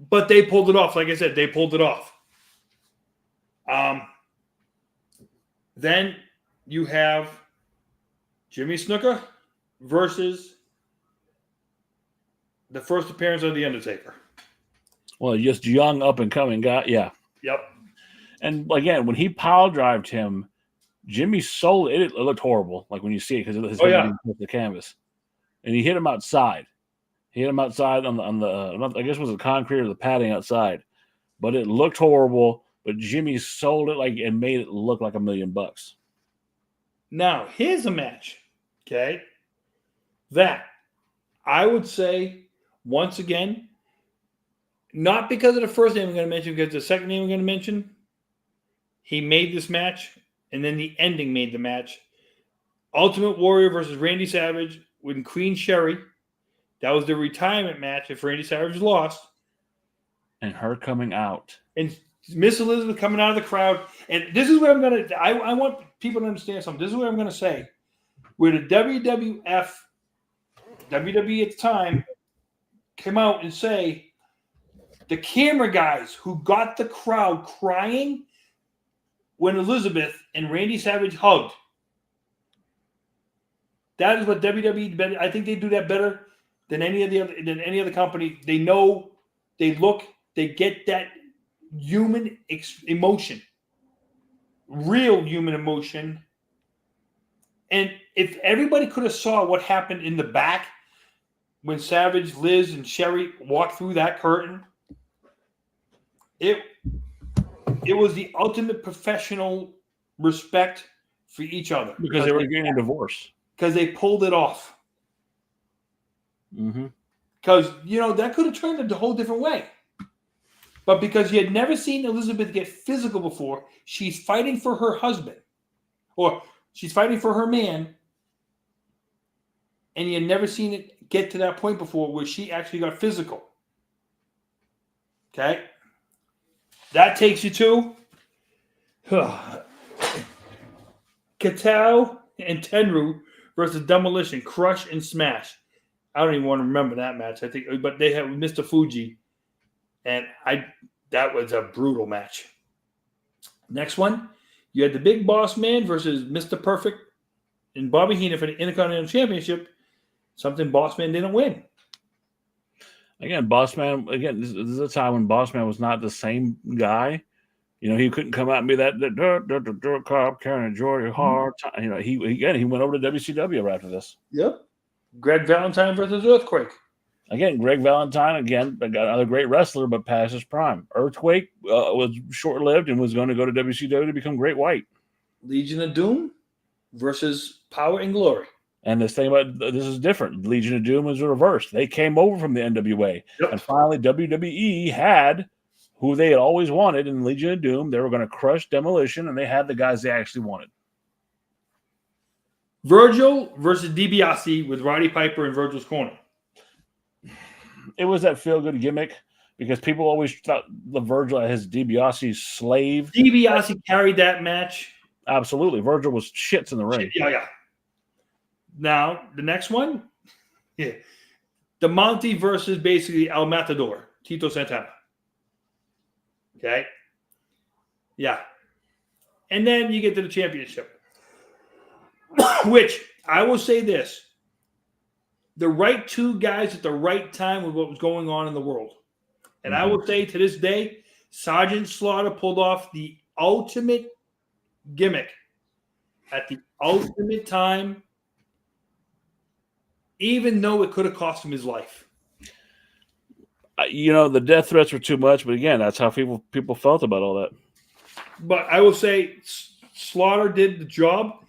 But they pulled it off. Like I said, they pulled it off. Then you have Jimmy Snuka versus the first appearance of The Undertaker. Well, just young, up-and-coming guy. Yeah. Yep. And, again, when he pile-drived him, Jimmy sold it. It looked horrible, like when you see it, because his head didn't touch the canvas. And he hit him outside. He hit him outside on the I guess it was the concrete or the padding outside. But it looked horrible, but Jimmy sold it and made it look like $1 million. Now, here's a match, okay, that I would say, once again, not because of the first name I'm going to mention, because the second name I'm going to mention, he made this match, and then the ending made the match. Ultimate Warrior versus Randy Savage with Queen Sherry. That was the retirement match if Randy Savage lost. And her coming out. And Miss Elizabeth coming out of the crowd. And this is where I'm going to, I want people to understand something. This is what I'm going to say. Where the WWE at the time came out and say, the camera guys who got the crowd crying when Elizabeth and Randy Savage hugged. That is what WWE, I think they do that better than any other company. They know, they look, they get that human emotion, real human emotion. And if everybody could have saw what happened in the back when Savage, Liz, and Sherry walked through that curtain, it was the ultimate professional respect for each other. Because they were getting a divorce. Because they pulled it off. Mm-hmm. Because, that could have turned it a whole different way. But because you had never seen Elizabeth get physical before, she's fighting for her husband. Or she's fighting for her man. And you had never seen it get to that point before where she actually got physical. Okay? That takes you to Katao and Tenru versus Demolition, Crush and Smash. I don't even want to remember that match. I think, but they had Mr. Fuji, and that was a brutal match. Next one, you had the Big Boss Man versus Mr. Perfect and Bobby Heenan for the Intercontinental Championship. Something Boss Man didn't win. Again, Boss Man. Again, this is a time when Boss Man was not the same guy. He couldn't come out and be that dirt cop carrying a Georgia hard time. He went over to WCW right after this. Yep. Greg Valentine versus Earthquake. Again, Greg Valentine, got another great wrestler, but past his prime. Earthquake was short-lived and was going to go to WCW to become Great White. Legion of Doom versus Power and Glory. And this thing about this is different. Legion of Doom was reversed. They came over from the NWA. Yep. And finally, WWE had who they had always wanted in Legion of Doom. They were going to crush Demolition, and they had the guys they actually wanted. Virgil versus DiBiase with Roddy Piper in Virgil's corner. that feel good gimmick because people always thought the Virgil as DiBiase's slave. DiBiase carried that match. Absolutely, Virgil was shits in the ring. Yeah. Now the next one, the Monty versus basically El Matador, Tito Santana. Okay. Yeah. And then you get to the championship, which I will say this. The right two guys at the right time with what was going on in the world. And I will say to this day, Sergeant Slaughter pulled off the ultimate gimmick at the ultimate time, even though it could have cost him his life. The death threats were too much, but again, that's how people felt about all that. But I will say Slaughter did the job,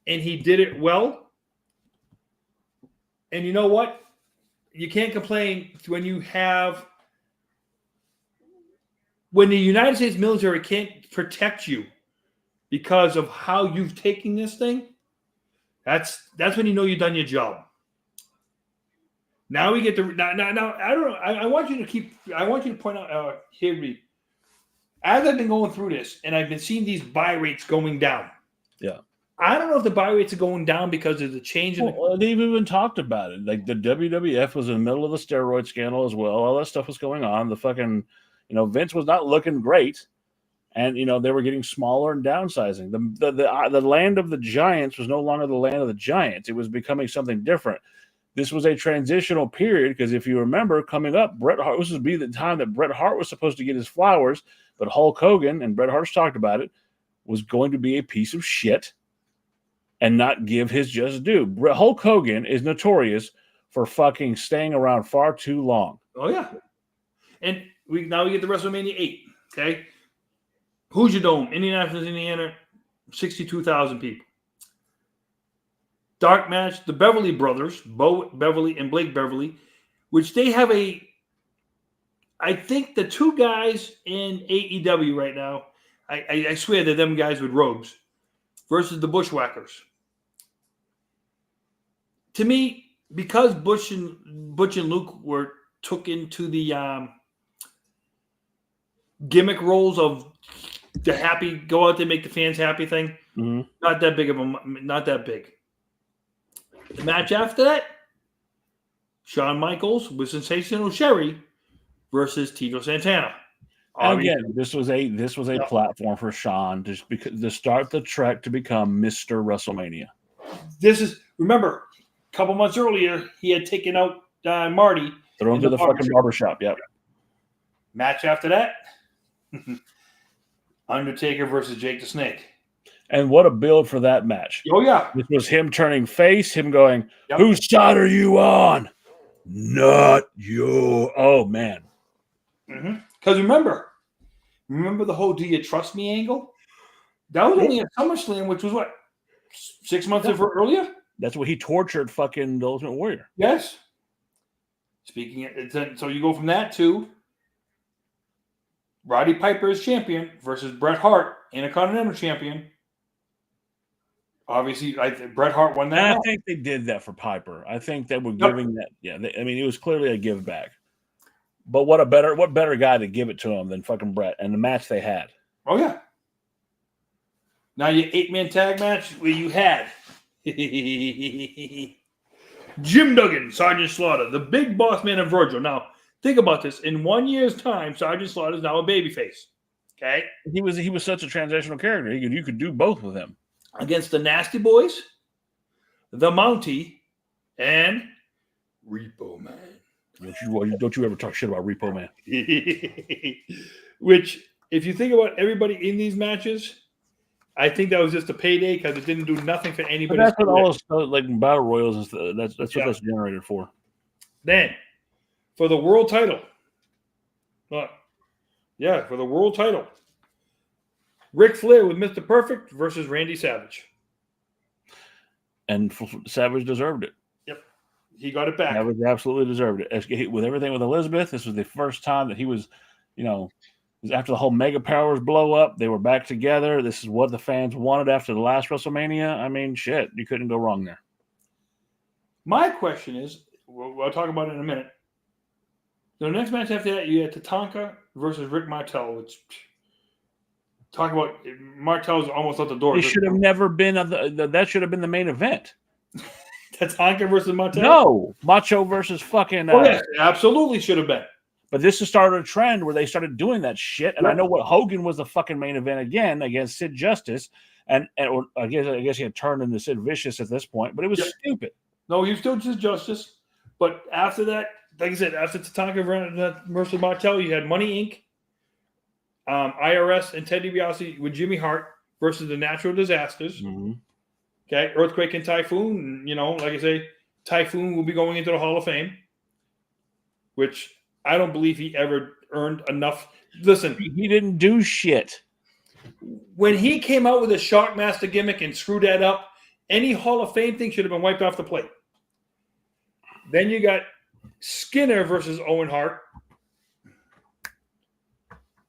and he did it well. And you know what? You can't complain when the United States military can't protect you because of how you've taken this thing. That's when you know you've done your job. Now we get to now. I don't know. I want you to point out here. As I've been going through this, and I've been seeing these buy rates going down. Yeah. I don't know if the buy rates are going down because of the change in they've even talked about it. Like the WWF was in the middle of the steroid scandal as well. All that stuff was going on. The fucking, Vince was not looking great, and they were getting smaller and downsizing. The land of the giants was no longer the land of the giants. It was becoming something different. This was a transitional period because if you remember, coming up, Bret Hart, this would be the time that Bret Hart was supposed to get his flowers, but Hulk Hogan, and Bret Hart's talked about it, was going to be a piece of shit and not give his just due. Hulk Hogan is notorious for fucking staying around far too long. Oh, yeah. And now we get to WrestleMania 8, okay? Hoosier Dome, Indianapolis, Indiana, 62,000 people. Dark match, the Beverly brothers, Bo Beverly and Blake Beverly, which they have I think the two guys in AEW right now, I swear they're them guys with robes, versus the Bushwhackers. To me, because Butch and Luke were took into the gimmick roles of the happy, go out there, make the fans happy thing, not that big. The match after that, Shawn Michaels with Sensational Sherry versus Tito Santana. And again, this was a platform for Shawn to start the trek to become Mr. WrestleMania. Remember, a couple months earlier, he had taken out Marty. Throw him to the fucking barbershop. Yep. Match after that, Undertaker versus Jake the Snake. And what a build for that match. Oh, yeah. This was him turning face, him going, Whose side are you on? Not your. Oh, man. Because remember the whole "Do you trust me" angle? That was only at SummerSlam, which was what, 6 months earlier. That's what he tortured fucking the Ultimate Warrior. Yes. So you go from that to Roddy Piper as champion versus Bret Hart, Intercontinental champion. Obviously, Bret Hart won that. I think they did that for Piper. I think they were giving that. Yeah, it was clearly a give back. But what better guy to give it to him than fucking Bret and the match they had? Oh, yeah. Now your 8-man tag match where you had Jim Duggan, Sergeant Slaughter, the big boss man of Virgil. Now, think about this. In 1 year's time, Sergeant Slaughter is now a babyface. Okay? He was such a transitional character. You could do both with him. Against the Nasty Boys, the Mountie, and Repo Man. Don't you ever talk shit about Repo Man. Which, if you think about everybody in these matches, I think that was just a payday because it didn't do nothing for anybody. But that's what all those like battle royals and stuff. That's what that's generated for. Then, for the world title, for the world title, Ric Flair with Mr. Perfect versus Randy Savage. And Savage deserved it. Yep. He got it back. Savage absolutely deserved it. With everything with Elizabeth, this was the first time that he was, after the whole Mega Powers blow up, they were back together. This is what the fans wanted after the last WrestleMania. I mean, shit, you couldn't go wrong there. My question is, we'll talk about it in a minute. The next match after that, you had Tatanka versus Rick Martel, which talk about Martel's almost out the door. It should have never been. That should have been the main event. Tatanka versus Martel? No, Macho versus fucking. Oh, yeah, absolutely should have been. But this has started a trend where they started doing that shit. And I know what Hogan was the fucking main event again against Sid Justice. And I guess he had turned into Sid Vicious at this point, but it was stupid. No, he was still just Justice. But after that, like I said, after Tatanka versus Martel, you had Money Inc., IRS, and Ted DiBiase with Jimmy Hart versus the Natural Disasters. Mm-hmm. Okay, Earthquake and Typhoon. You know, like I say, Typhoon will be going into the Hall of Fame, which I don't believe he ever earned enough. Listen, he didn't do shit. When he came out with a Shockmaster gimmick and screwed that up, any Hall of Fame thing should have been wiped off the plate. Then you got Skinner versus Owen Hart.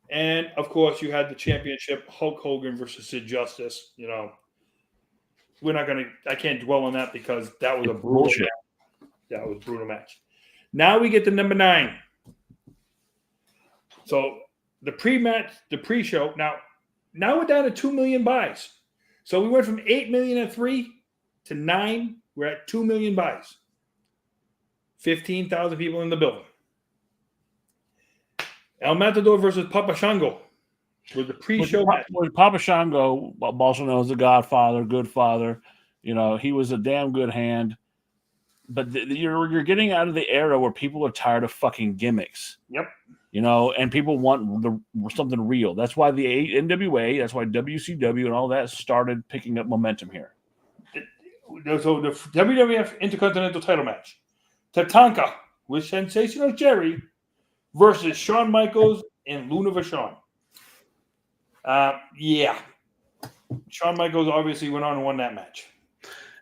And, of course, you had the championship, Hulk Hogan versus Sid Justice. You know, I can't dwell on that because that was a brutal match. That was a brutal match. Now we get to number 9. So the pre-match, the pre-show, now we're down to 2 million buys. So we went from 8 million at 3 to 9. We're at 2 million buys. 15,000 people in the building. El Matador versus Papa Shango was the pre-show match. With Papa Shango, also known as the Godfather, Good Father, you know, he was a damn good hand. But you're getting out of the era where people are tired of fucking gimmicks. Yep. You know, and people want something real. That's why the NWA, that's why WCW and all that started picking up momentum here. So the WWF Intercontinental title match. Tatanka with Sensational Jerry versus Shawn Michaels and Luna Vachon. Shawn Michaels obviously went on and won that match.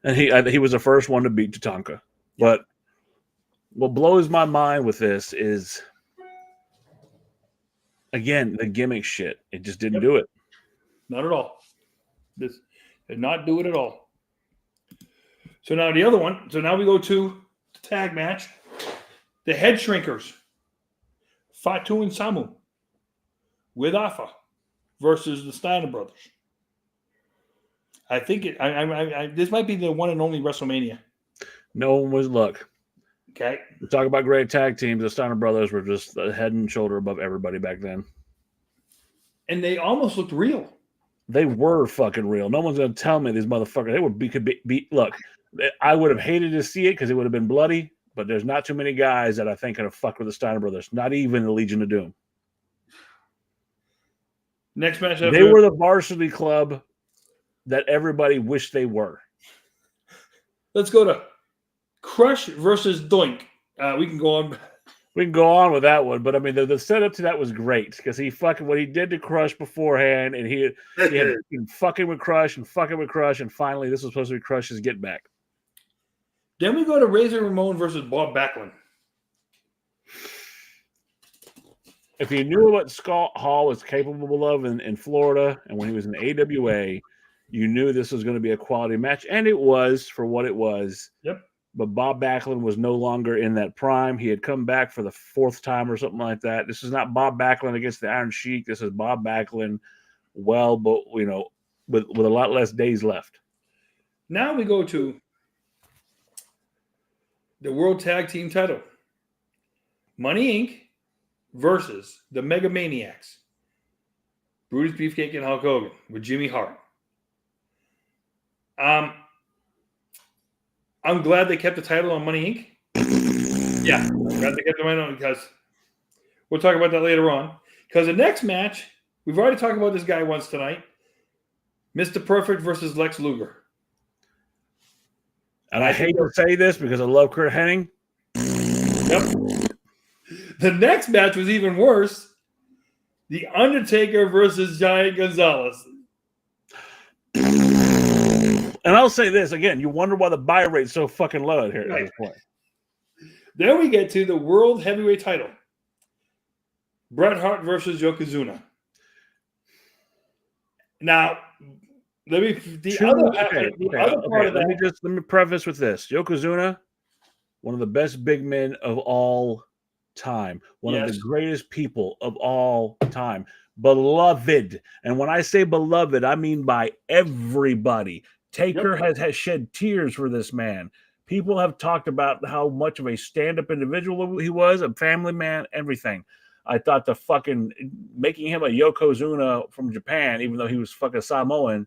And he was the first one to beat Tatanka. But what blows my mind with this is, again, the gimmick shit. It just didn't do it. Not at all. This did not do it at all. So now the other one. So now we go to the tag match. The Head Shrinkers. Fatu and Samu with Alpha versus the Steiner Brothers. I think this might be the one and only WrestleMania. No one was look. Okay. We talk about great tag teams. The Steiner Brothers were just a head and shoulder above everybody back then. And they almost looked real. They were fucking real. No one's going to tell me these motherfuckers. They could be. Look, I would have hated to see it because it would have been bloody. But there's not too many guys that I think could have fucked with the Steiner Brothers. Not even the Legion of Doom. Next match. They were the varsity club that everybody wished they were. Let's go to Crush versus Doink. We can go on. We can go on with that one, but I mean the setup to that was great because he fucking what he did to Crush beforehand, and he had been fucking with Crush, and finally this was supposed to be Crush's get back. Then we go to Razor Ramon versus Bob Backlund. If you knew what Scott Hall was capable of in Florida and when he was in AWA, you knew this was going to be a quality match, and it was for what it was. Yep. But Bob Backlund was no longer in that prime. He had come back for the 4th time or something like that. This is not Bob Backlund against the Iron Sheik. This is Bob Backlund, but with a lot less days left. Now we go to the World Tag Team title. Money Inc. versus the Mega Maniacs. Brutus Beefcake and Hulk Hogan with Jimmy Hart. I'm glad they kept the title on Money Inc. Yeah, I'm glad they kept the title on because we'll talk about that later on. Because the next match, we've already talked about this guy once tonight. Mr. Perfect versus Lex Luger. And I hate to say this because I love Kurt Hennig. Yep. The next match was even worse. The Undertaker versus Giant Gonzalez. And I'll say this again: you wonder why the buy rate's so fucking low here at this point. Then we get to the World Heavyweight title: Bret Hart versus Yokozuna. Now, let me preface with this: Yokozuna, one of the best big men of all time. One of the Yes. greatest people of all time. Beloved. And when I say beloved, I mean by everybody. Taker has shed tears for this man. People have talked about how much of a stand-up individual he was, a family man, everything. I thought the fucking making him a Yokozuna from Japan, even though he was fucking Samoan,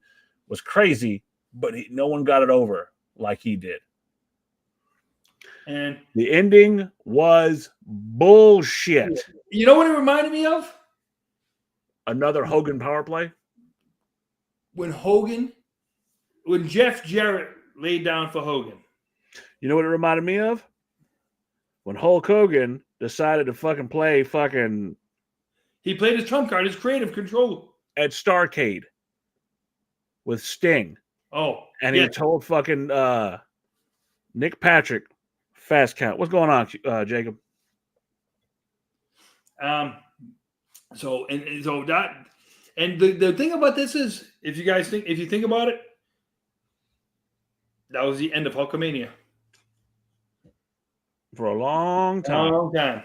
was crazy, but no one got it over like he did. And the ending was bullshit. you know what it reminded me of? Another Hogan power play? When Jeff Jarrett laid down for Hogan. You know what it reminded me of? When Hulk Hogan decided to fucking play fucking... He played his trump card, his creative control. At Starrcade with Sting. Oh. And he told fucking Nick Patrick, fast count. What's going on, Jacob? So the thing about this is, if you think about it, that was the end of Hulkamania. For a long time. Long time.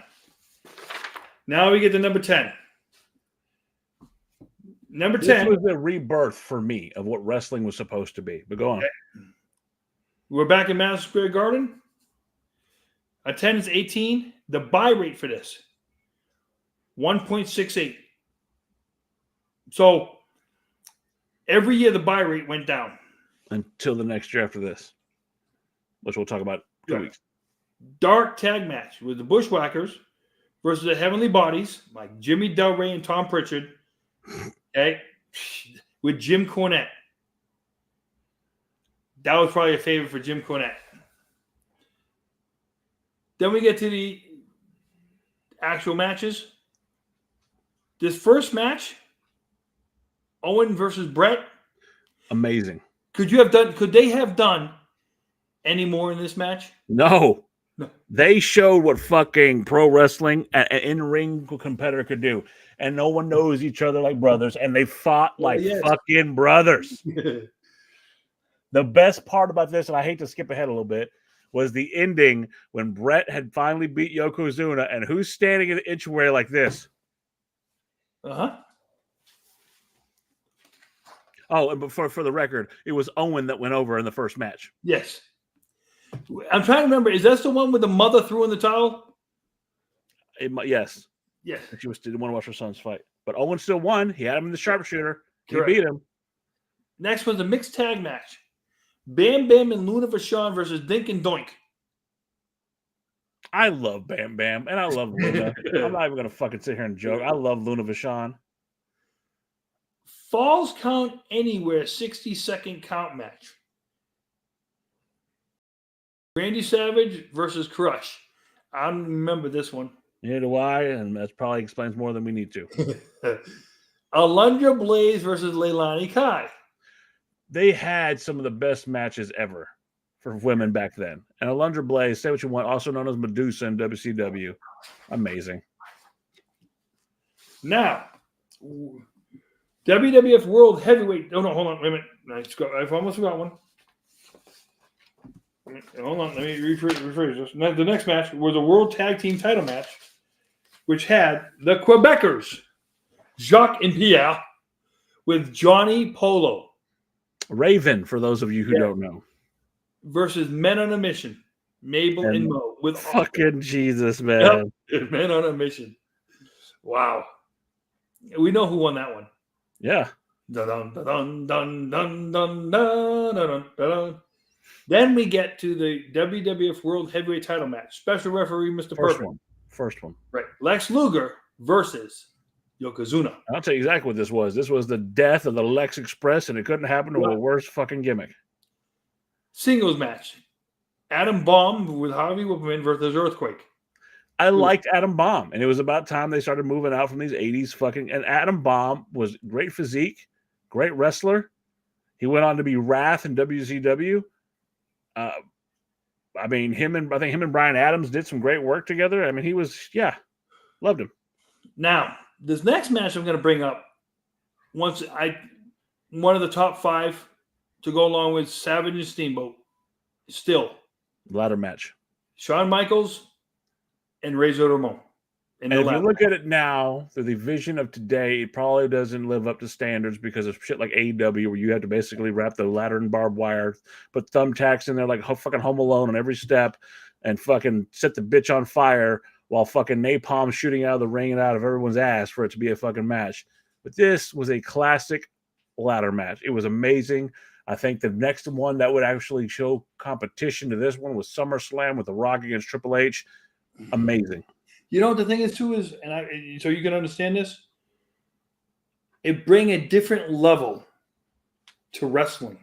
Now we get to number 10. Number 10. This was the rebirth for me of what wrestling was supposed to be. But go on. Okay. We're back in Madison Square Garden. Attendance 18. The buy rate for this, 1.68. So every year the buy rate went down. Until the next year after this, which we'll talk about in 2 weeks. Dark tag match with the Bushwhackers versus the Heavenly Bodies, like Jimmy Del Rey and Tom Pritchard. Okay. With Jim Cornette. That was probably a favorite for Jim Cornette. Then we get to the actual matches. This first match, Owen versus Brett. Amazing. Could they have done any more in this match? No. They showed what fucking pro wrestling an in-ring competitor could do. And no one knows each other like brothers. And they fought like fucking brothers. The best part about this, and I hate to skip ahead a little bit, was the ending when Brett had finally beat Yokozuna. And who's standing in the inch away like this? Uh-huh. Oh, but for the record, it was Owen that went over in the first match. Yes. I'm trying to remember. Is that the one with the mother threw in the towel? Yes. Yes. She didn't want to watch her son's fight. But Owen still won. He had him in the sharpshooter. Correct. He beat him. Next was a mixed tag match. Bam Bam and Luna Vachon versus Dink and Doink. I love Bam Bam, and I love Luna. I'm not even going to fucking sit here and joke. I love Luna Vachon. Falls Count Anywhere 60-second count match. Randy Savage versus Crush. I don't remember this one. Neither do I, and that probably explains more than we need to. Alundra Blaze versus Leilani Kai. They had some of the best matches ever for women back then. And Alundra Blaze, say what you want, also known as Medusa in WCW. Amazing. Now, WWF World Heavyweight. Oh, no, hold on. Wait a minute. I've almost forgot one. Hold on. Let me rephrase this. The next match was a World Tag Team title match, which had the Quebecers, Jacques and Pierre, with Johnny Polo. Raven, for those of you who don't know. Versus Men on a Mission, Mabel and Mo. With fucking Jesus, man. Yep. Men on a Mission. Wow. We know who won that one. Yeah. Dun, dun, dun, dun, dun, dun, dun, dun. Then we get to the WWF World Heavyweight title match. Special referee, Mr. Perfect. First one. Right. Lex Luger versus Yokozuna. I'll tell you exactly what this was. This was the death of the Lex Express, and it couldn't happen to a worse fucking gimmick. Singles match. Adam Bomb with Harvey Whippleman versus Earthquake. I liked Adam Bomb, and it was about time they started moving out from these 80s fucking... And Adam Bomb was great physique, great wrestler. He went on to be Wrath in WCW. I think him and Brian Adams did some great work together. I mean, he was, loved him. Now, this next match I'm going to bring up, one of the top 5 to go along with Savage and Steamboat, still. Ladder match. Shawn Michaels and Razor Ramon. in And the if you ladder look at it now, through the vision of today, it probably doesn't live up to standards because of shit like AEW, where you have to basically wrap the ladder in barbed wire, put thumbtacks in there like fucking Home Alone on every step, and fucking set the bitch on fire while fucking napalm shooting out of the ring and out of everyone's ass for it to be a fucking match. But this was a classic ladder match. It was amazing. I think the next one that would actually show competition to this one was SummerSlam with The Rock against Triple H. Amazing. You know what the thing is too is, so you can understand this. It bring a different level to wrestling.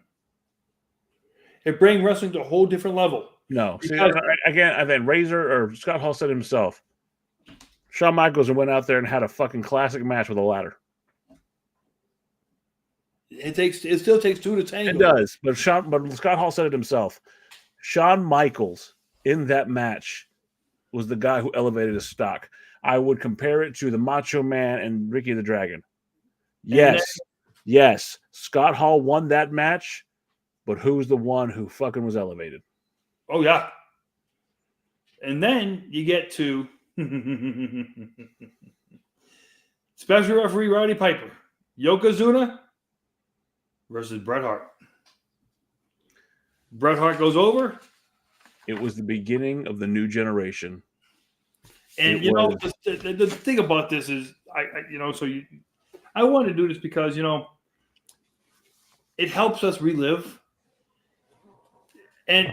It bring wrestling to a whole different level. No, see, Because- again, I think Razor or Scott Hall said himself, Shawn Michaels went out there and had a fucking classic match with a ladder. It still takes two to tango. It does, but Scott Hall said it himself. Shawn Michaels in that match was the guy who elevated his stock. I would compare it to the Macho Man and Ricky the Dragon. Yes, Scott Hall won that match, but who's the one who fucking was elevated? Oh yeah. And then you get to special referee Roddy Piper, Yokozuna versus Bret Hart. Bret Hart goes over. It was the beginning of the new generation. And the thing about this is, I want to do this because it helps us relive, and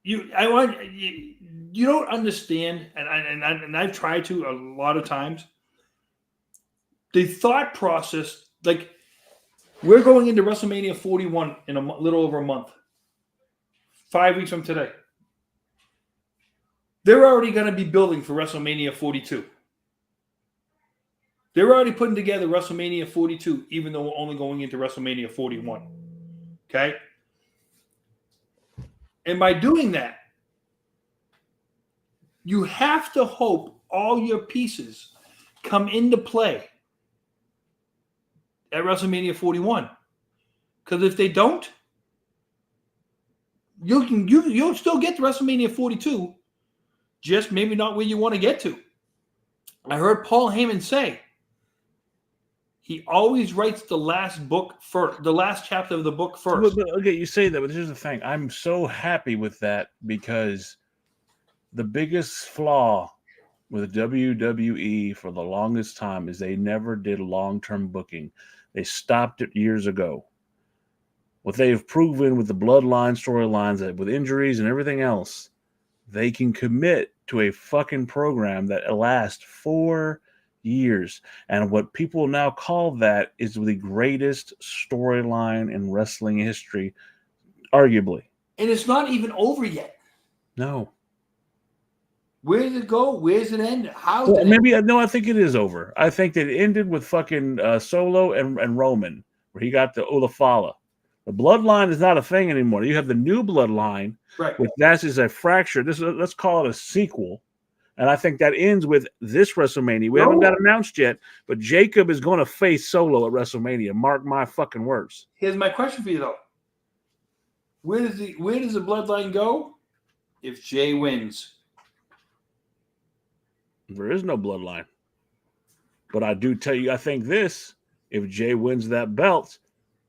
you don't understand, and I've tried to a lot of times. The thought process, like we're going into WrestleMania 41 in a little over a month, 5 weeks from today. They're already going to be building for WrestleMania 42. They're already putting together WrestleMania 42, even though we're only going into WrestleMania 41. Okay? And by doing that, you have to hope all your pieces come into play at WrestleMania 41. Because if they don't, you'll still get to WrestleMania 42, just maybe not where you want to get to. I heard Paul Heyman say he always writes the last book first, the last chapter of the book first. But, okay, you say that, but here's the thing. I'm so happy with that because the biggest flaw with WWE for the longest time is they never did long-term booking. They stopped it years ago. What they have proven with the bloodline storylines, that with injuries and everything else, they can commit to a fucking program that lasts 4 years. And what people now call that is the greatest storyline in wrestling history, arguably. And it's not even over yet. No. Where does it go? Where does it end? How? Well, maybe no. I think it is over. I think that it ended with fucking Solo and Roman, where he got the Olafala. The bloodline is not a thing anymore. You have the new bloodline, Right. which that is a fracture. Let's call it a sequel. And I think that ends with this WrestleMania. We haven't got announced yet, but Jacob is going to face Solo at WrestleMania. Mark my fucking words. Here's my question for you though. Where does the bloodline go if Jay wins? There is no bloodline. But I do tell you, I think this, if Jay wins that belt,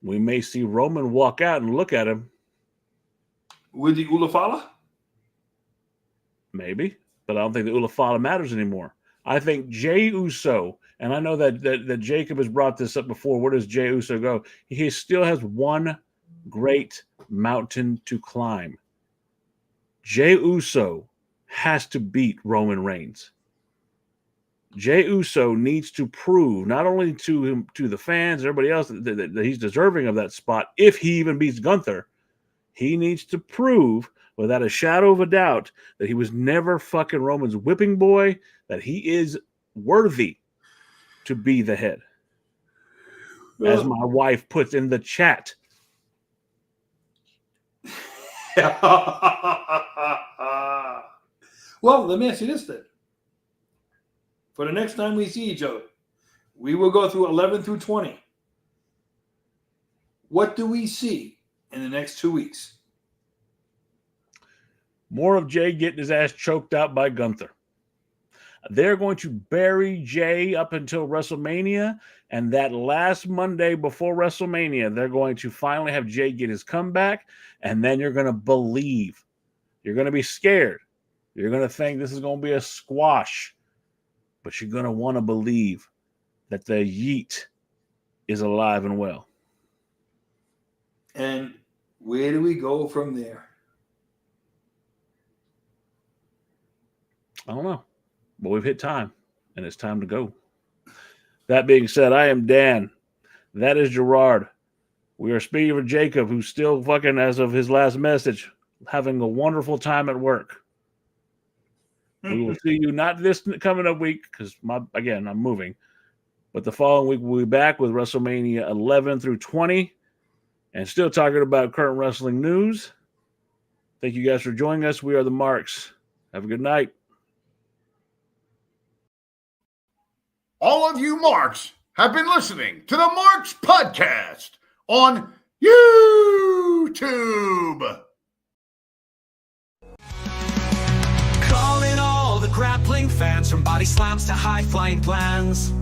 we may see Roman walk out and look at him. With the Ulafala? Maybe. But I don't think the Ulafala matters anymore. I think Jey Uso, and I know that Jacob has brought this up before. Where does Jey Uso go? He still has one great mountain to climb. Jey Uso has to beat Roman Reigns. Jey Uso needs to prove not only to the fans and everybody else that he's deserving of that spot. If he even beats Gunther, he needs to prove without a shadow of a doubt that he was never fucking Roman's whipping boy, that he is worthy to be the head. As my wife puts in the chat. Well, let me ask you this then. For the next time we see each other, we will go through 11 through 20. What do we see in the next 2 weeks? More of Jay getting his ass choked out by Gunther. They're going to bury Jay up until WrestleMania, and that last Monday before WrestleMania, they're going to finally have Jay get his comeback, and then you're going to believe. You're going to be scared. You're going to think this is going to be a squash, but you're going to want to believe that the Yeet is alive and well. And where do we go from there? I don't know. But we've hit time, and it's time to go. That being said, I am Dan. That is Gerard. We are speaking for Jacob, who's still fucking, as of his last message, having a wonderful time at work. We will see you not this coming up week, because, again, I'm moving. But the following week, we'll be back with WrestleMania 11 through 20, and still talking about current wrestling news. Thank you guys for joining us. We are the Marks. Have a good night. All of you Marks have been listening to the Marks Podcast on YouTube. Calling all the grappling fans, from body slams to high-flying plans.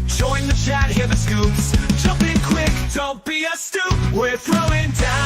Join the chat, hear the scoops. Jump in quick, don't be a stoop. We're throwing down.